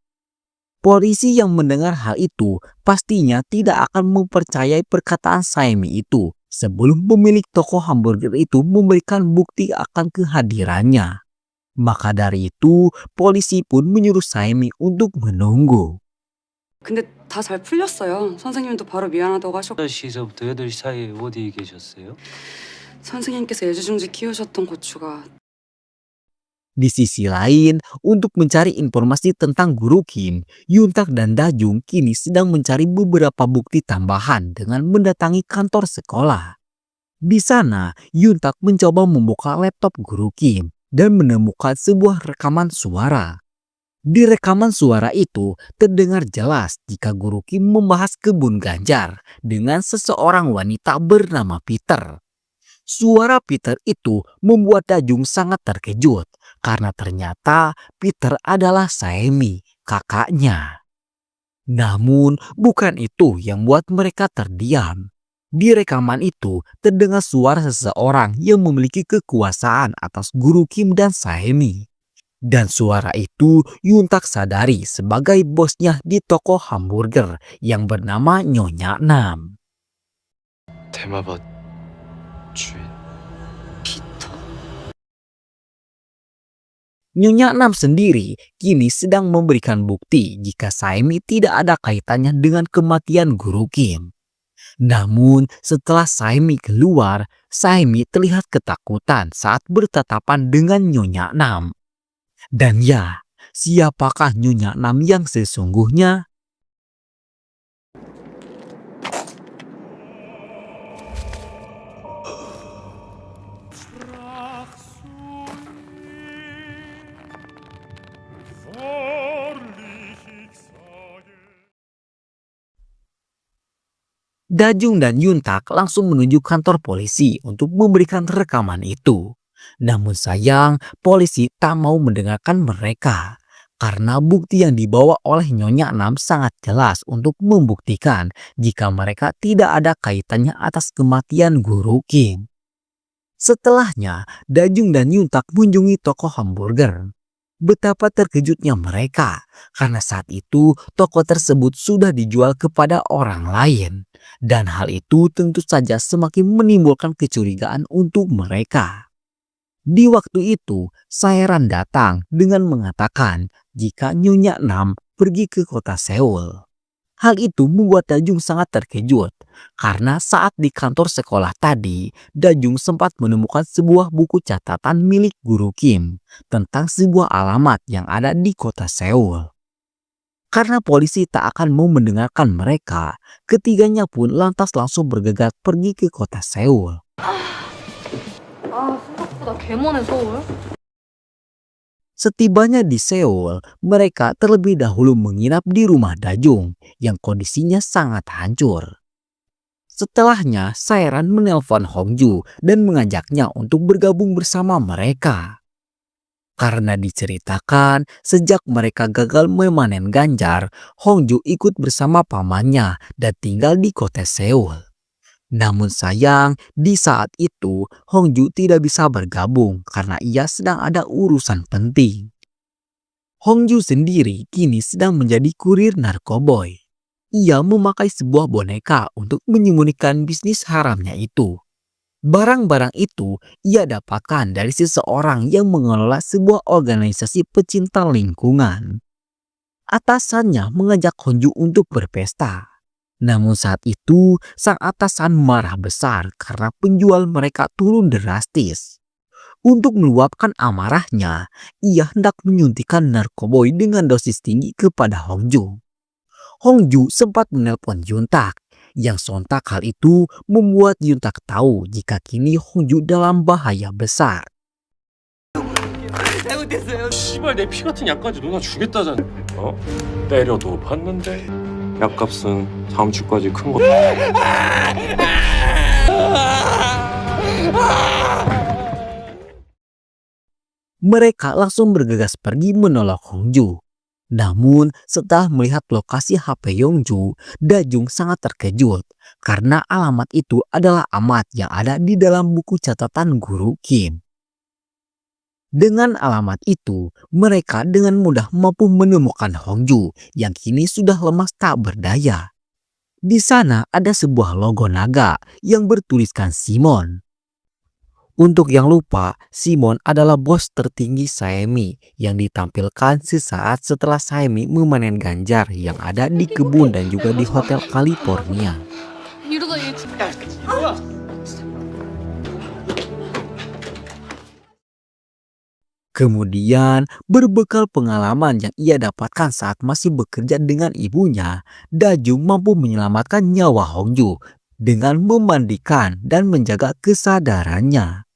Polisi yang mendengar hal itu pastinya tidak akan mempercayai perkataan Saemi itu sebelum pemilik toko hamburger itu memberikan bukti akan kehadirannya. Maka dari itu, polisi pun menyuruh Saemi untuk menunggu. 근데 다 잘 풀렸어요. 선생님도 바로 미안하다고 하셨고 8시서부터 8시 사이에 어디 계셨어요? 선생님께서 애지중지 키우셨던 고추가 Di sisi lain, untuk mencari informasi tentang guru Kim, Yuntak dan Dajung kini sedang mencari beberapa bukti tambahan dengan mendatangi kantor sekolah. Di sana, Yuntak mencoba membuka laptop guru Kim dan menemukan sebuah rekaman suara. Di rekaman suara itu terdengar jelas jika guru Kim membahas kebun ganjar dengan seseorang wanita bernama Peter. Suara Peter itu membuat Dajung sangat terkejut karena ternyata Peter adalah Saemi, kakaknya. Namun bukan itu yang membuat mereka terdiam. Di rekaman itu terdengar suara seseorang yang memiliki kekuasaan atas guru Kim dan Saemi. Dan suara itu Yuntak sadari sebagai bosnya di toko hamburger yang bernama Nyonya Nam. 대마법 주인. 피터. Nyonya Nam sendiri kini sedang memberikan bukti jika Saemi tidak ada kaitannya dengan kematian guru Kim. Namun setelah Saemi keluar, Saemi terlihat ketakutan saat bertatapan dengan Nyonya Nam. Dan ya, siapakah Nyonya Nam yang sesungguhnya? Dajung dan Yuntak langsung menuju kantor polisi untuk memberikan rekaman itu. Namun sayang, polisi tak mau mendengarkan mereka. Karena bukti yang dibawa oleh Nyonya Nam sangat jelas untuk membuktikan jika mereka tidak ada kaitannya atas kematian Guru Kim. Setelahnya, Dajung dan Yuntak mengunjungi toko hamburger. Betapa terkejutnya mereka karena saat itu toko tersebut sudah dijual kepada orang lain. Dan hal itu tentu saja semakin menimbulkan kecurigaan untuk mereka. Di waktu itu, Saeran datang dengan mengatakan jika Nyonya Nam pergi ke kota Seoul. Hal itu membuat Dajung sangat terkejut karena saat di kantor sekolah tadi, Dajung sempat menemukan sebuah buku catatan milik Guru Kim tentang sebuah alamat yang ada di kota Seoul. Karena polisi tak akan mau mendengarkan mereka, ketiganya pun lantas langsung bergegas pergi ke kota Seoul. 생각보다 개머네 서울. Setibanya di Seoul, mereka terlebih dahulu menginap di rumah Dajung yang kondisinya sangat hancur. Setelahnya, Saeran menelpon Hongju dan mengajaknya untuk bergabung bersama mereka. Karena diceritakan, sejak mereka gagal memanen ganjar, Hongju ikut bersama pamannya dan tinggal di kota Seoul. Namun sayang, di saat itu Hongju tidak bisa bergabung karena ia sedang ada urusan penting. Hongju sendiri kini sedang menjadi kurir narkoboy. Ia memakai sebuah boneka untuk menyembunyikan bisnis haramnya itu. Barang-barang itu ia dapatkan dari seseorang yang mengelola sebuah organisasi pecinta lingkungan. Atasannya mengajak Hongju untuk berpesta. Namun saat itu, sang atasan marah besar karena penjual mereka turun drastis. Untuk meluapkan amarahnya, ia hendak menyuntikkan narkoboy dengan dosis tinggi kepada Hongju. Hongju sempat menelpon Yuntak, yang sontak hal itu membuat Yuntak tahu jika kini Hongju dalam bahaya besar. 씨발 내 피 같은 약까지 누나 주겠다잖아. 때려도 봤는데 약값은 다음 주까지 큰 거. Mereka langsung bergegas pergi menolong Hongju. Namun setelah melihat lokasi HP Yongju, Dajung sangat terkejut karena alamat itu adalah alamat yang ada di dalam buku catatan Guru Kim. Dengan alamat itu, mereka dengan mudah mampu menemukan Hongju yang kini sudah lemas tak berdaya. Di sana ada sebuah logo naga yang bertuliskan Simon. Untuk yang lupa, Simon adalah bos tertinggi Saemi yang ditampilkan sesaat setelah Saemi memanen ganjar yang ada di kebun dan juga di Hotel California. 이러다 얘 진짜. Kemudian, berbekal pengalaman yang ia dapatkan saat masih bekerja dengan ibunya, Dajung mampu menyelamatkan nyawa Hongju dengan memandikan dan menjaga kesadarannya.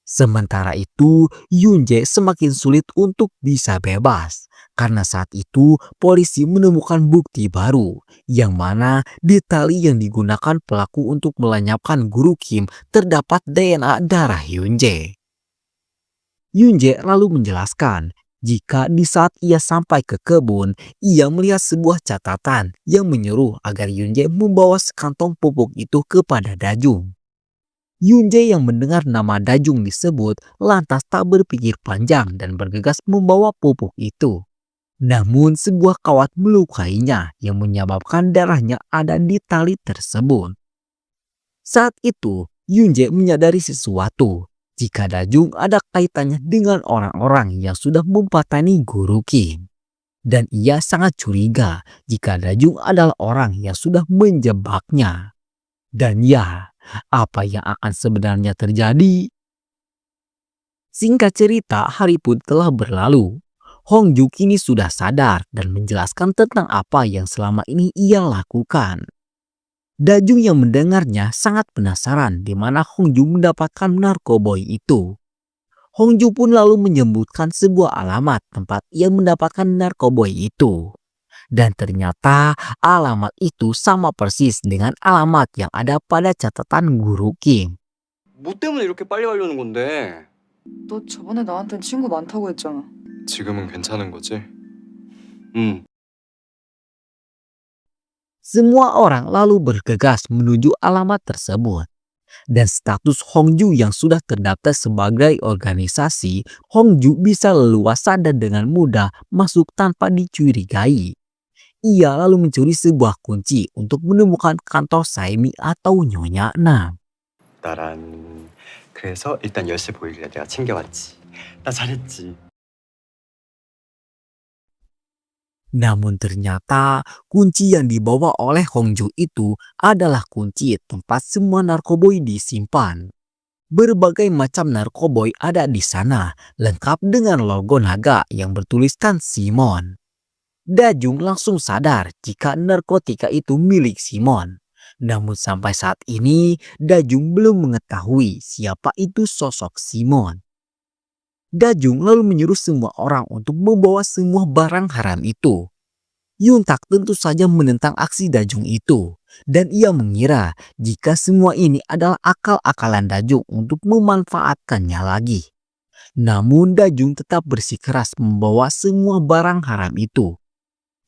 Sementara itu, Yunjae semakin sulit untuk bisa bebas karena saat itu polisi menemukan bukti baru yang mana di tali yang digunakan pelaku untuk melenyapkan Guru Kim terdapat DNA darah Yunjae. Yunjae lalu menjelaskan jika di saat ia sampai ke kebun, ia melihat sebuah catatan yang menyuruh agar Yunjae membawa sekantong pupuk itu kepada Dajung. Yunjae yang mendengar nama Dajung disebut lantas tak berpikir panjang dan bergegas membawa pupuk itu. Namun sebuah kawat melukainya yang menyebabkan darahnya ada di tali tersebut. Saat itu Yunjae menyadari sesuatu. Jika Dajung ada kaitannya dengan orang-orang yang sudah mempatani Guru Kim. Dan ia sangat curiga jika Dajung adalah orang yang sudah menjebaknya. Dan ya, apa yang akan sebenarnya terjadi? Singkat cerita, hari pun telah berlalu. Hongju kini sudah sadar dan menjelaskan tentang apa yang selama ini ia lakukan. Dajung yang mendengarnya sangat penasaran di mana Hongju mendapatkan narkoboy itu. Hongju pun lalu menyebutkan sebuah alamat tempat ia mendapatkan narkoboy itu. Dan ternyata alamat itu sama persis dengan alamat yang ada pada catatan guru Kim. 뭐 때문에 이렇게 빨리 가려는 건데? 너 저번에 나한텐 친구 많다고 했잖아. 지금은 괜찮은 거지? 응. Semua orang lalu bergegas menuju alamat tersebut. Dan status Hongju yang sudah terdaftar sebagai organisasi, Hongju bisa leluasa dan dengan mudah masuk tanpa dicurigai. Ia lalu mencuri sebuah kunci untuk menemukan kantor Saemi atau Nyonya Nam. 나란. 그래서 일단 열쇠 보이길래 내가 챙겨왔지. 나 잘했지. Namun ternyata kunci yang dibawa oleh Hongju itu adalah kunci tempat semua narkoboy disimpan. Berbagai macam narkoboy ada di sana, lengkap dengan logo naga yang bertuliskan Simon. Dajung langsung sadar jika narkotika itu milik Simon. Namun sampai saat ini, Dajung belum mengetahui siapa itu sosok Simon. Dajung lalu menyuruh semua orang untuk membawa semua barang haram itu. Yuntak tentu saja menentang aksi Dajung itu. Dan ia mengira jika semua ini adalah akal-akalan Dajung untuk memanfaatkannya lagi. Namun Dajung tetap bersikeras membawa semua barang haram itu.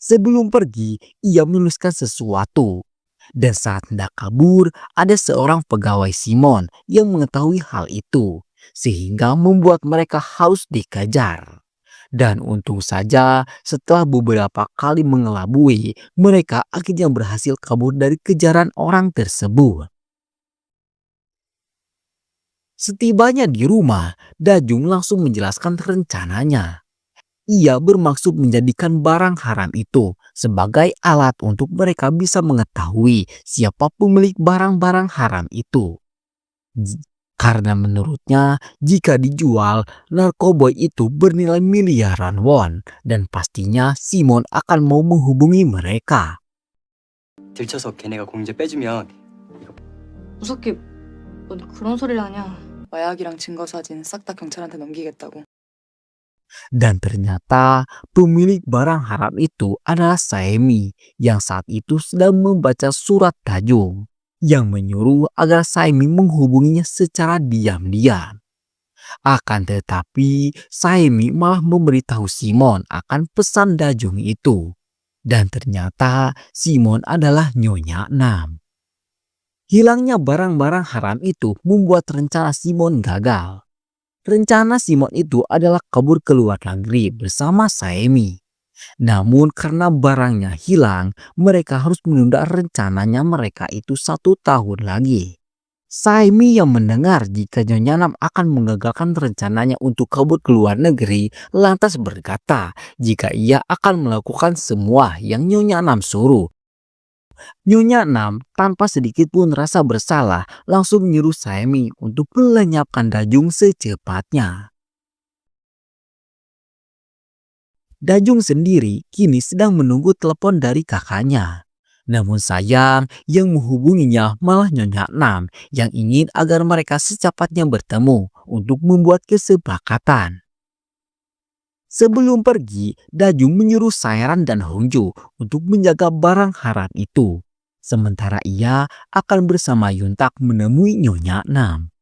Sebelum pergi, ia menuliskan sesuatu. Dan saat hendak kabur, ada seorang pegawai Simon yang mengetahui hal itu. Sehingga membuat mereka harus dikejar. Dan untung saja setelah beberapa kali mengelabui, mereka akhirnya berhasil kabur dari kejaran orang tersebut. Setibanya di rumah, Dajung langsung menjelaskan rencananya. Ia bermaksud menjadikan barang haram itu sebagai alat untuk mereka bisa mengetahui siapa pemilik barang-barang haram itu. Karena menurutnya jika dijual, narkoboy itu bernilai miliaran won dan pastinya Simon akan mau menghubungi mereka. 들쳐서 걔네가 공제 빼주면 무섭게 뭔 그런 소리를 하냐. 마약이랑 증거 사진 싹 다 경찰한테 넘기겠다고. Dan ternyata pemilik barang haram itu adalah Saemi yang saat itu sedang membaca surat Dajung yang menyuruh agar Saemi menghubunginya secara diam-diam. Akan tetapi Saemi malah memberitahu Simon akan pesan Dajung itu. Dan ternyata Simon adalah Nyonya Nam. Hilangnya barang-barang haram itu membuat rencana Simon gagal. Rencana Simon itu adalah kabur ke luar negeri bersama Saemi. Namun karena barangnya hilang, mereka harus menunda rencananya mereka itu 1 tahun lagi. Saemi yang mendengar jika Nyonya Nam akan mengagalkan rencananya untuk kabur ke luar negeri, lantas berkata jika ia akan melakukan semua yang Nyonya Nam suruh. Nyonya Nam tanpa sedikit pun rasa bersalah langsung menyuruh Saemi untuk melenyapkan Dajung secepatnya. Dajung sendiri kini sedang menunggu telepon dari kakaknya. Namun sayang yang menghubunginya malah Nyonya Nam yang ingin agar mereka secepatnya bertemu untuk membuat kesepakatan. Sebelum pergi, Dajung menyuruh Sairan dan Hongju untuk menjaga barang haram itu. Sementara ia akan bersama Yuntak menemui Nyonya Nam.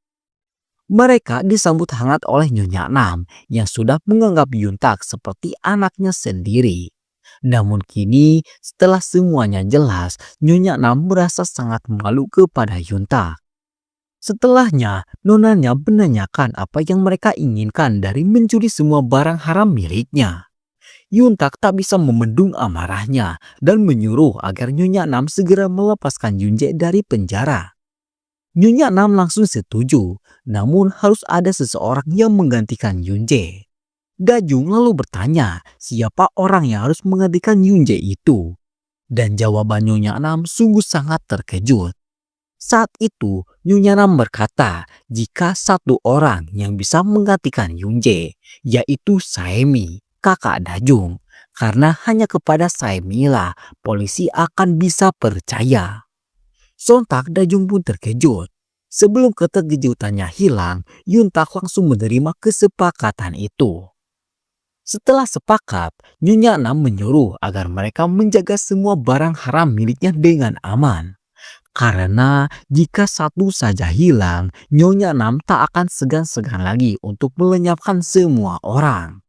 Mereka disambut hangat oleh Nyonya Nam yang sudah menganggap Yuntak seperti anaknya sendiri. Namun kini setelah semuanya jelas, Nyonya Nam merasa sangat malu kepada Yuntak. Setelahnya, nonanya menanyakan apa yang mereka inginkan dari mencuri semua barang haram miliknya. Yuntak tak bisa membendung amarahnya dan menyuruh agar Nyonya Nam segera melepaskan Yunjae dari penjara. Nyonya Nam langsung setuju, namun harus ada seseorang yang menggantikan Yunjae. Dajung lalu bertanya siapa orang yang harus menggantikan Yunjae itu. Dan jawaban Nyonya Nam sungguh sangat terkejut. Saat itu, Nyonya Nam berkata jika satu orang yang bisa menggantikan Yunje, yaitu Saemi, kakak Dajung, karena hanya kepada Saemi lah polisi akan bisa percaya. Sontak Dajung pun terkejut. Sebelum keterkejutannya hilang, Yuntak langsung menerima kesepakatan itu. Setelah sepakat, Nyonya Nam menyuruh agar mereka menjaga semua barang haram miliknya dengan aman. Karena jika satu saja hilang, Nyonya Nam tak akan segan-segan lagi untuk melenyapkan semua orang.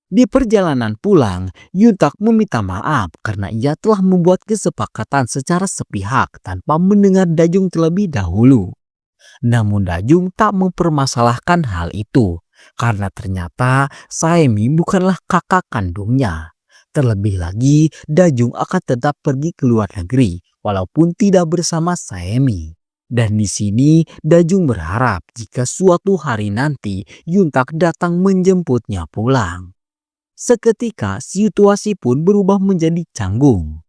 Di perjalanan pulang, Yuntak meminta maaf karena ia telah membuat kesepakatan secara sepihak tanpa mendengar Dajung terlebih dahulu. Namun Dajung tak mempermasalahkan hal itu karena ternyata Saemi bukanlah kakak kandungnya. Terlebih lagi, Dajung akan tetap pergi ke luar negeri walaupun tidak bersama Saemi. Dan di sini Dajung berharap jika suatu hari nanti Yuntak datang menjemputnya pulang. Seketika situasi pun berubah menjadi canggung.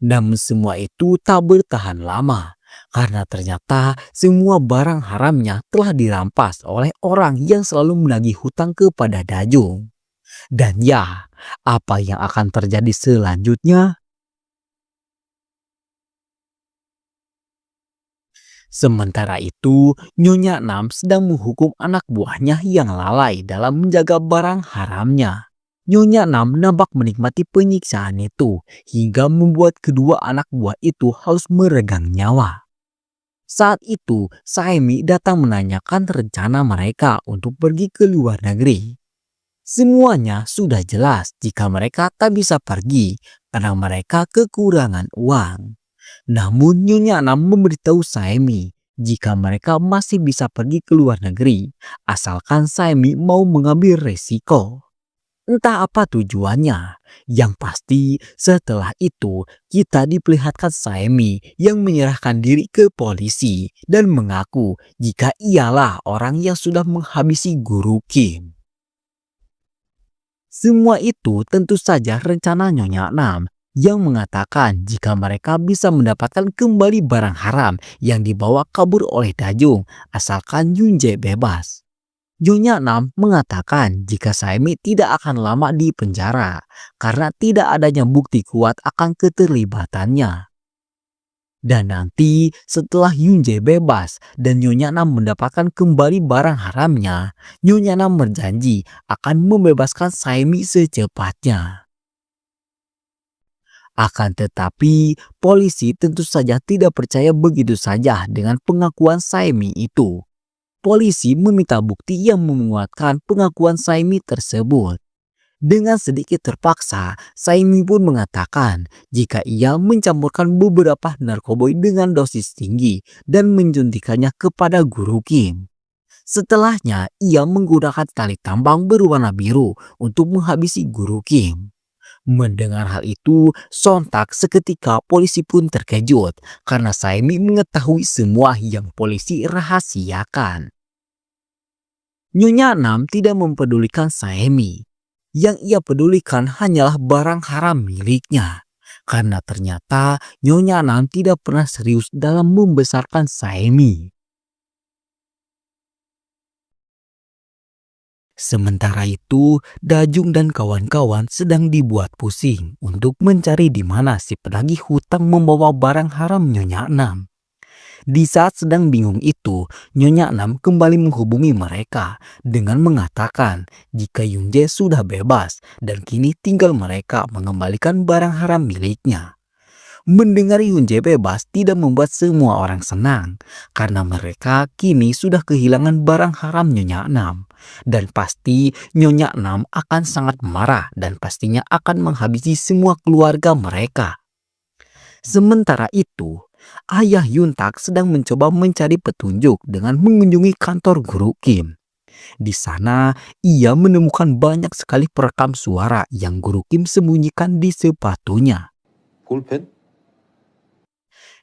Namun semua itu tak bertahan lama karena ternyata semua barang haramnya telah dirampas oleh orang yang selalu menagih hutang kepada Dajung. Dan ya, apa yang akan terjadi selanjutnya? Sementara itu, Nyonya Nam sedang menghukum anak buahnya yang lalai dalam menjaga barang haramnya. Nyonya Nam nampak menikmati penyiksaan itu hingga membuat kedua anak buah itu harus meregang nyawa. Saat itu, Saemi datang menanyakan rencana mereka untuk pergi ke luar negeri. Semuanya sudah jelas jika mereka tak bisa pergi karena mereka kekurangan uang. Namun Nyonya Nam memberitahu Saemi jika mereka masih bisa pergi ke luar negeri asalkan Saemi mau mengambil resiko. Entah apa tujuannya, yang pasti setelah itu kita diperlihatkan Saemi yang menyerahkan diri ke polisi dan mengaku jika ialah orang yang sudah menghabisi Guru Kim. Semua itu tentu saja rencana Nyonya Nam yang mengatakan jika mereka bisa mendapatkan kembali barang haram yang dibawa kabur oleh Dajung asalkan Yunje bebas. Nyonya Nam mengatakan jika Saemi tidak akan lama di penjara karena tidak adanya bukti kuat akan keterlibatannya. Dan nanti setelah Yunje bebas dan Nyonya Nam mendapatkan kembali barang haramnya, Nyonya Nam berjanji akan membebaskan Saemi secepatnya. Akan tetapi, polisi tentu saja tidak percaya begitu saja dengan pengakuan Saemi itu. Polisi meminta bukti yang menguatkan pengakuan Saemi tersebut. Dengan sedikit terpaksa, Saemi pun mengatakan jika ia mencampurkan beberapa narkoboy dengan dosis tinggi dan menjuntikannya kepada Guru Kim. Setelahnya, ia menggunakan tali tambang berwarna biru untuk menghabisi Guru Kim. Mendengar hal itu, sontak seketika polisi pun terkejut karena Saemi mengetahui semua yang polisi rahasiakan. Nyonya Nam tidak mempedulikan Saemi. Yang ia pedulikan hanyalah barang haram miliknya. Karena ternyata Nyonya Nam tidak pernah serius dalam membesarkan Saemi. Sementara itu, Dajung dan kawan-kawan sedang dibuat pusing untuk mencari di mana si penagih hutang membawa barang haram Nyonya Nam. Di saat sedang bingung itu, Nyonya Nam kembali menghubungi mereka dengan mengatakan jika Yunje sudah bebas dan kini tinggal mereka mengembalikan barang haram miliknya. Mendengar Yunje bebas tidak membuat semua orang senang karena mereka kini sudah kehilangan barang haram Nyonya Nam. Dan pasti Nyonya Nam akan sangat marah dan pastinya akan menghabisi semua keluarga mereka. Sementara itu, ayah Yuntak sedang mencoba mencari petunjuk dengan mengunjungi kantor Guru Kim. Di sana, ia menemukan banyak sekali perekam suara yang Guru Kim sembunyikan di sepatunya. 볼펜?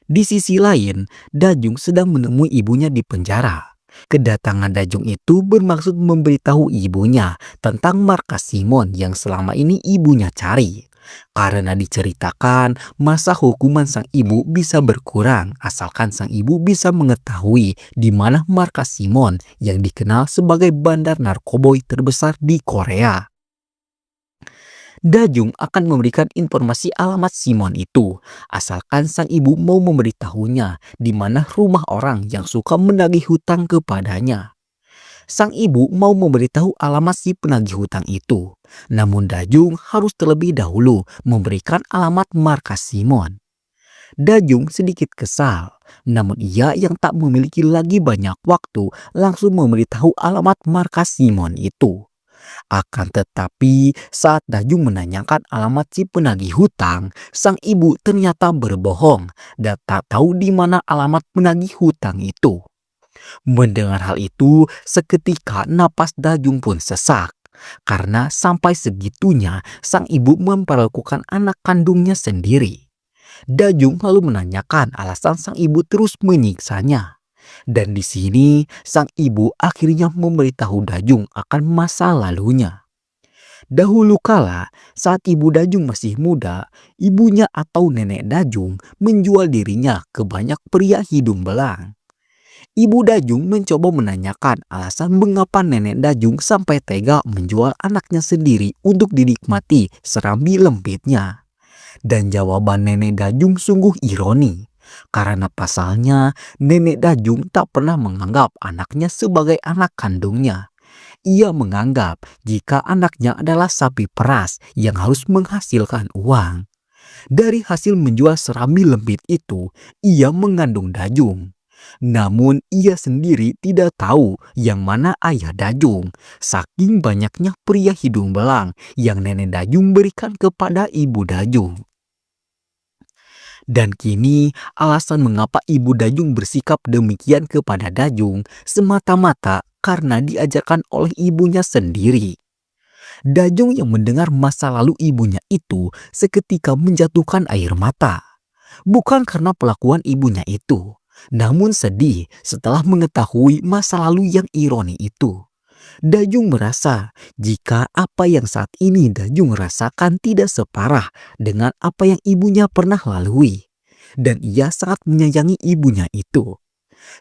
Di sisi lain, Dajung sedang menemui ibunya di penjara. Kedatangan Dajung itu bermaksud memberitahu ibunya tentang markas Simon yang selama ini ibunya cari. Karena diceritakan masa hukuman sang ibu bisa berkurang asalkan sang ibu bisa mengetahui di mana markas Simon yang dikenal sebagai bandar narkoboy terbesar di Korea. Dajung akan memberikan informasi alamat Simon itu asalkan sang ibu mau memberitahunya di mana rumah orang yang suka menagih hutang kepadanya. Sang ibu mau memberitahu alamat si penagih hutang itu, namun Dajung harus terlebih dahulu memberikan alamat markas Simon. Dajung sedikit kesal, namun ia yang tak memiliki lagi banyak waktu langsung memberitahu alamat markas Simon itu. Akan tetapi saat Dajung menanyakan alamat si penagih hutang, sang ibu ternyata berbohong dan tak tahu di mana alamat penagih hutang itu. Mendengar hal itu, seketika napas Dajung pun sesak. Karena sampai segitunya sang ibu memperlakukan anak kandungnya sendiri. Dajung lalu menanyakan alasan sang ibu terus menyiksanya. Dan di sini sang ibu akhirnya memberitahu Dajung akan masa lalunya. Dahulu kala saat ibu Dajung masih muda, ibunya atau nenek Dajung menjual dirinya ke banyak pria hidung belang. Ibu Dajung mencoba menanyakan alasan mengapa nenek Dajung sampai tega menjual anaknya sendiri untuk dinikmati serambi lembitnya. Dan jawaban nenek Dajung sungguh ironi. Karena pasalnya nenek Dajung tak pernah menganggap anaknya sebagai anak kandungnya. Ia menganggap jika anaknya adalah sapi peras yang harus menghasilkan uang. Dari hasil menjual serambi lembit itu, ia mengandung Dajung. Namun ia sendiri tidak tahu yang mana ayah Dajung, saking banyaknya pria hidung belang yang nenek Dajung berikan kepada ibu Dajung. Dan kini alasan mengapa ibu Dajung bersikap demikian kepada Dajung semata-mata karena diajarkan oleh ibunya sendiri. Dajung yang mendengar masa lalu ibunya itu seketika menjatuhkan air mata. Bukan karena pelakuan ibunya itu, namun sedih setelah mengetahui masa lalu yang ironi itu. Dajung merasa jika apa yang saat ini Dajung rasakan tidak separah dengan apa yang ibunya pernah lalui. Dan ia sangat menyayangi ibunya itu.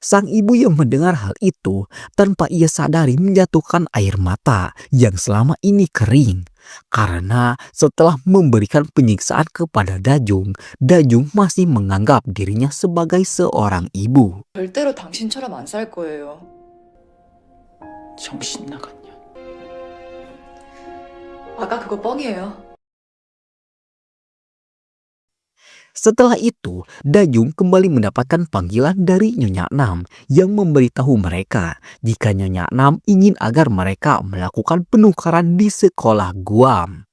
Sang ibu yang mendengar hal itu tanpa ia sadari menjatuhkan air mata yang selama ini kering. Karena setelah memberikan penyiksaan kepada Dajung, Dajung masih menganggap dirinya sebagai seorang ibu. 절대로 당신처럼 안 살 거예요. 정신 나갔냐? 아까 그거 뻥이에요. Setelah itu, Dajung kembali mendapatkan panggilan dari Nyonya Nam yang memberitahu mereka jika Nyonya Nam ingin agar mereka melakukan penukaran di sekolah Guam.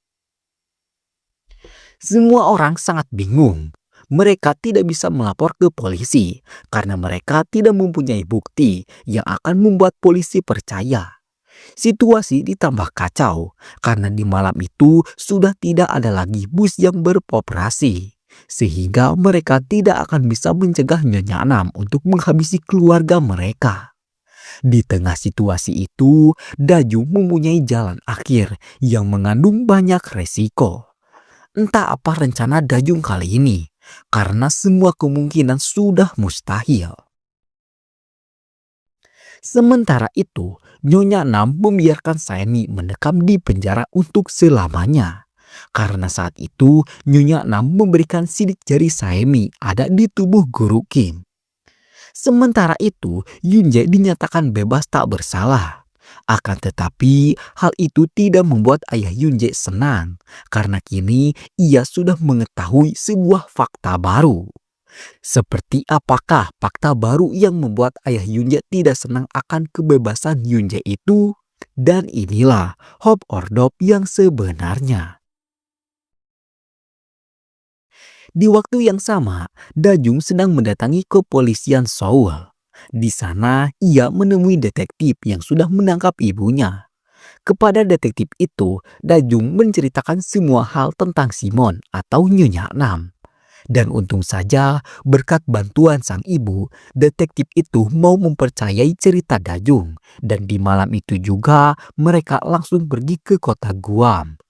Semua orang sangat bingung. Mereka tidak bisa melapor ke polisi karena mereka tidak mempunyai bukti yang akan membuat polisi percaya. Situasi ditambah kacau karena di malam itu sudah tidak ada lagi bus yang beroperasi. Sehingga mereka tidak akan bisa mencegah Nyonya Nam untuk menghabisi keluarga mereka. Di tengah situasi itu, Dajung mempunyai jalan akhir yang mengandung banyak resiko. Entah apa rencana Dajung kali ini, karena semua kemungkinan sudah mustahil. Sementara itu, Nyonya Nam membiarkan Saemi mendekam di penjara untuk selamanya. Karena saat itu Nyonya Nam memberikan sidik jari Saemi ada di tubuh Guru Kim. Sementara itu Yunjae dinyatakan bebas tak bersalah. Akan tetapi hal itu tidak membuat ayah Yunjae senang karena kini ia sudah mengetahui sebuah fakta baru. Seperti apakah fakta baru yang membuat ayah Yunjae tidak senang akan kebebasan Yunjae itu? Dan inilah Hop Ordop yang sebenarnya. Di waktu yang sama, Dajung sedang mendatangi kepolisian Seoul. Di sana, ia menemui detektif yang sudah menangkap ibunya. Kepada detektif itu, Dajung menceritakan semua hal tentang Simon atau Nyonya Nam. Dan untung saja, berkat bantuan sang ibu, detektif itu mau mempercayai cerita Dajung. Dan di malam itu juga, mereka langsung pergi ke kota Guam.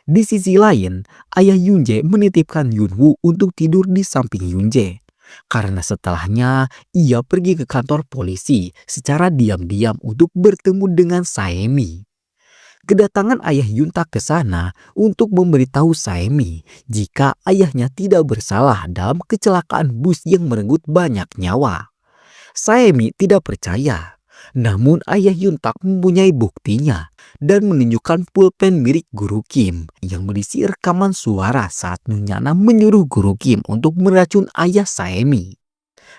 Di sisi lain, ayah Yunje menitipkan Yunwoo untuk tidur di samping Yunje. Karena setelahnya ia pergi ke kantor polisi secara diam-diam untuk bertemu dengan Saemi. Kedatangan ayah Yuntak ke sana untuk memberitahu Saemi jika ayahnya tidak bersalah dalam kecelakaan bus yang merenggut banyak nyawa. Saemi tidak percaya. Namun ayah Yuntak mempunyai buktinya dan menunjukkan pulpen milik Guru Kim yang berisi rekaman suara saat Nyonya Nam menyuruh Guru Kim untuk meracun ayah Saemi.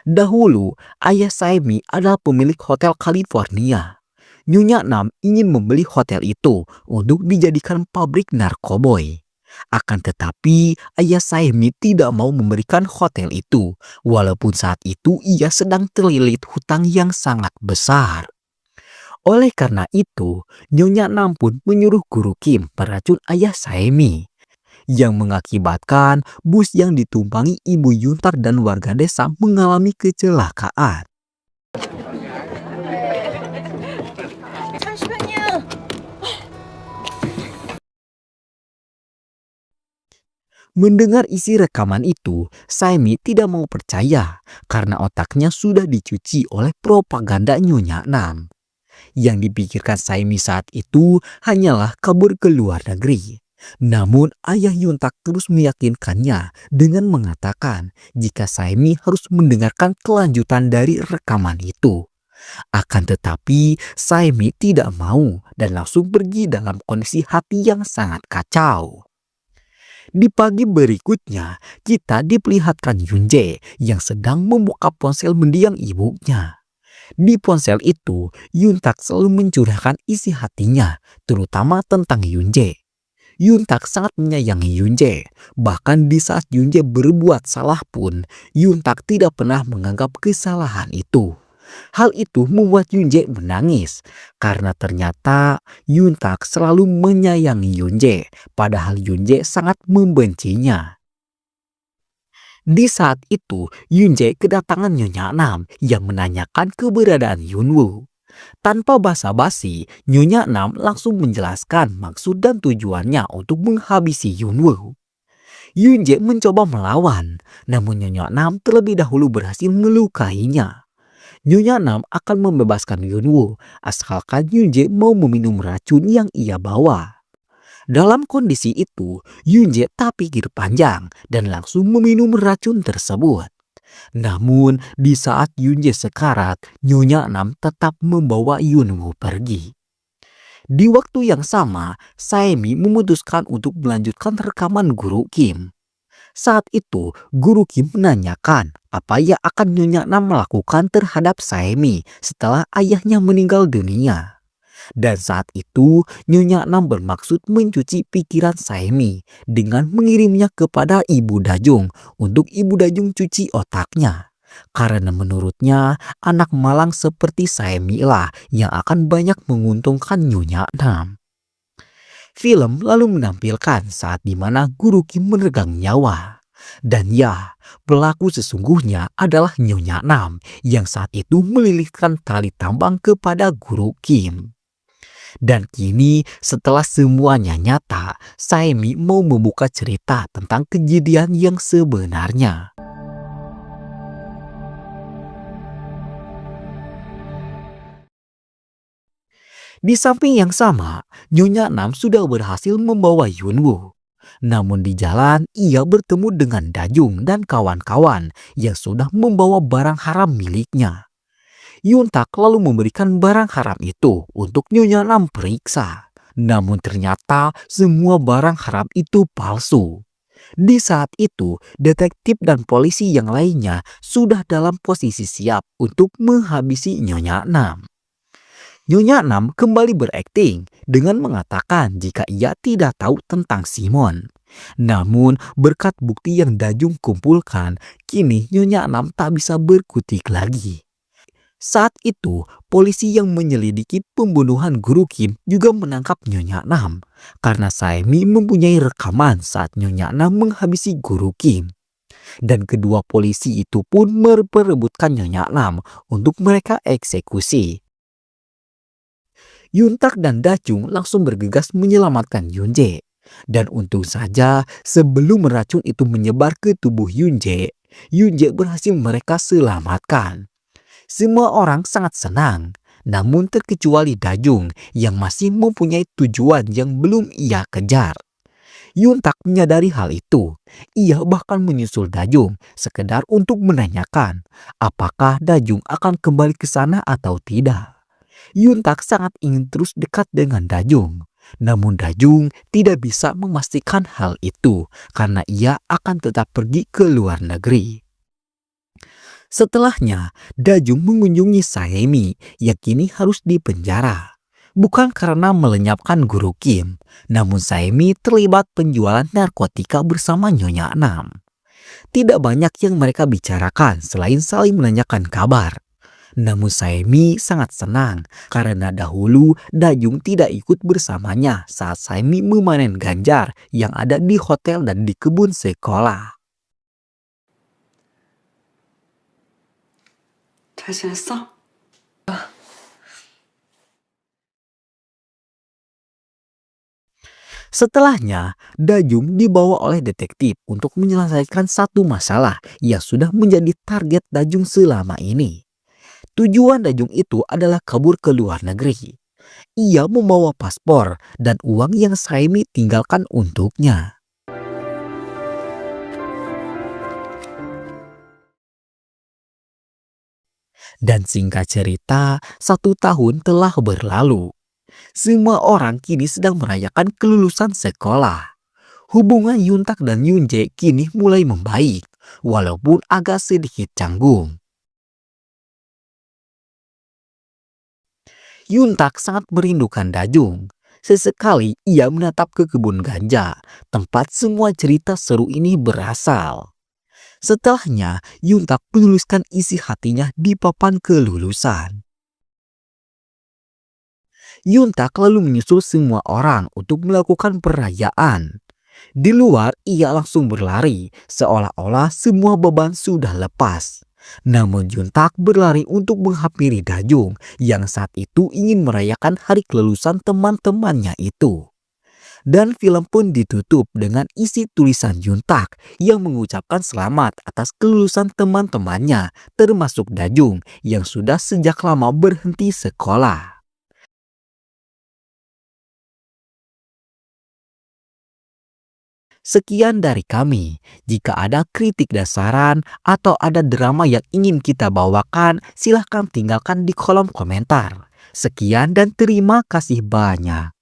Dahulu, ayah Saemi adalah pemilik Hotel California. Nyonya Nam ingin membeli hotel itu untuk dijadikan pabrik narkoboy. Akan tetapi, ayah Saemi tidak mau memberikan hotel itu, walaupun saat itu ia sedang terlilit hutang yang sangat besar. Oleh karena itu, Nyonya Nam pun menyuruh Guru Kim meracun ayah Saemi, yang mengakibatkan bus yang ditumpangi Ibu Yuntar dan warga desa mengalami kecelakaan. Mendengar isi rekaman itu, Saemi tidak mau percaya karena otaknya sudah dicuci oleh propaganda Nyonya Nam. Yang dipikirkan Saemi saat itu hanyalah kabur ke luar negeri. Namun ayah Yuntak terus meyakinkannya dengan mengatakan jika Saemi harus mendengarkan kelanjutan dari rekaman itu. Akan tetapi Saemi tidak mau dan langsung pergi dalam kondisi hati yang sangat kacau. Di pagi berikutnya, kita diperlihatkan Yunje yang sedang membuka ponsel mendiang ibunya. Di ponsel itu, Yuntak selalu mencurahkan isi hatinya, terutama tentang Yunje. Yuntak sangat menyayangi Yunje, bahkan di saat Yunje berbuat salah pun, Yuntak tidak pernah menganggap kesalahan itu. Hal itu membuat Yunje menangis karena ternyata Yuntak selalu menyayangi Yunje, padahal Yunje sangat membencinya. Di saat itu, Yunje kedatangan Nyonya Nam yang menanyakan keberadaan Yunwoo. Tanpa basa-basi, Nyonya Nam langsung menjelaskan maksud dan tujuannya untuk menghabisi Yunwoo. Yunje mencoba melawan, namun Nyonya Nam terlebih dahulu berhasil melukainya. Nyonya Nam akan membebaskan Yunwoo asalkan Yunje mau meminum racun yang ia bawa. Dalam kondisi itu, Yunje tak pikir panjang dan langsung meminum racun tersebut. Namun, di saat Yunje sekarat, Nyonya Nam tetap membawa Yunwoo pergi. Di waktu yang sama, Saemi memutuskan untuk melanjutkan rekaman Guru Kim. Saat itu, Guru Kim menanyakan apa yang akan Nyonya Nam melakukan terhadap Saemi setelah ayahnya meninggal dunia. Dan saat itu, Nyonya Nam bermaksud mencuci pikiran Saemi dengan mengirimnya kepada Ibu Dajung untuk Ibu Dajung cuci otaknya. Karena menurutnya, anak malang seperti Saemi lah yang akan banyak menguntungkan Nyonya Nam. Film lalu menampilkan saat dimana Guru Kim meregang nyawa. Dan ya, pelaku sesungguhnya adalah Nyonya Nam yang saat itu melilitkan tali tambang kepada Guru Kim. Dan kini setelah semuanya nyata, Saemi mau membuka cerita tentang kejadian yang sebenarnya. Di samping yang sama, Nyonya Nam sudah berhasil membawa Yunwoo. Namun di jalan ia bertemu dengan Dajung dan kawan-kawan yang sudah membawa barang haram miliknya. Yuntak lalu memberikan barang haram itu untuk Nyonya Nam periksa. Namun ternyata semua barang haram itu palsu. Di saat itu, detektif dan polisi yang lainnya sudah dalam posisi siap untuk menghabisi Nyonya Nam. Nyonya Nam kembali berakting dengan mengatakan jika ia tidak tahu tentang Simon. Namun berkat bukti yang Dajung kumpulkan, kini Nyonya Nam tak bisa berkutik lagi. Saat itu, polisi yang menyelidiki pembunuhan Guru Kim juga menangkap Nyonya Nam karena Saemi mempunyai rekaman saat Nyonya Nam menghabisi Guru Kim. Dan kedua polisi itu pun memperebutkan Nyonya Nam untuk mereka eksekusi. Yuntak dan Dajung langsung bergegas menyelamatkan Yunje. Dan untung saja sebelum racun itu menyebar ke tubuh Yunje berhasil mereka selamatkan. Semua orang sangat senang, namun terkecuali Dajung yang masih mempunyai tujuan yang belum ia kejar. Yuntak menyadari hal itu. Ia bahkan menyusul Dajung sekedar untuk menanyakan apakah Dajung akan kembali ke sana atau tidak. Yuntak sangat ingin terus dekat dengan Dajung. Namun Dajung tidak bisa memastikan hal itu karena ia akan tetap pergi ke luar negeri. Setelahnya, Dajung mengunjungi Saemi yang kini harus dipenjara. Bukan karena melenyapkan Guru Kim, namun Saemi terlibat penjualan narkotika bersama Nyonya Enam. Tidak banyak yang mereka bicarakan selain saling menanyakan kabar. Namun Saemi sangat senang karena dahulu Dajung tidak ikut bersamanya saat Saemi memanen ganjar yang ada di hotel dan di kebun sekolah. 잘 지냈어? Setelahnya, Dajung dibawa oleh detektif untuk menyelesaikan satu masalah yang sudah menjadi target Dajung selama ini. Tujuan Dajung itu adalah kabur ke luar negeri. Ia membawa paspor dan uang yang Saemi tinggalkan untuknya. Dan singkat cerita, 1 tahun telah berlalu. Semua orang kini sedang merayakan kelulusan sekolah. Hubungan Yuntak dan Yunje kini mulai membaik, walaupun agak sedikit canggung. Yuntak sangat merindukan Dajung. Sesekali ia menatap ke kebun ganja, tempat semua cerita seru ini berasal. Setelahnya, Yuntak menuliskan isi hatinya di papan kelulusan. Yuntak lalu menyusul semua orang untuk melakukan perayaan. Di luar, ia langsung berlari, seolah-olah semua beban sudah lepas. Namun Yuntak berlari untuk menghampiri Dajung yang saat itu ingin merayakan hari kelulusan teman-temannya itu. Dan film pun ditutup dengan isi tulisan Yuntak yang mengucapkan selamat atas kelulusan teman-temannya, termasuk Dajung yang sudah sejak lama berhenti sekolah. Sekian dari kami. Jika ada kritik dan saran atau ada drama yang ingin kita bawakan, silahkan tinggalkan di kolom komentar. Sekian dan terima kasih banyak.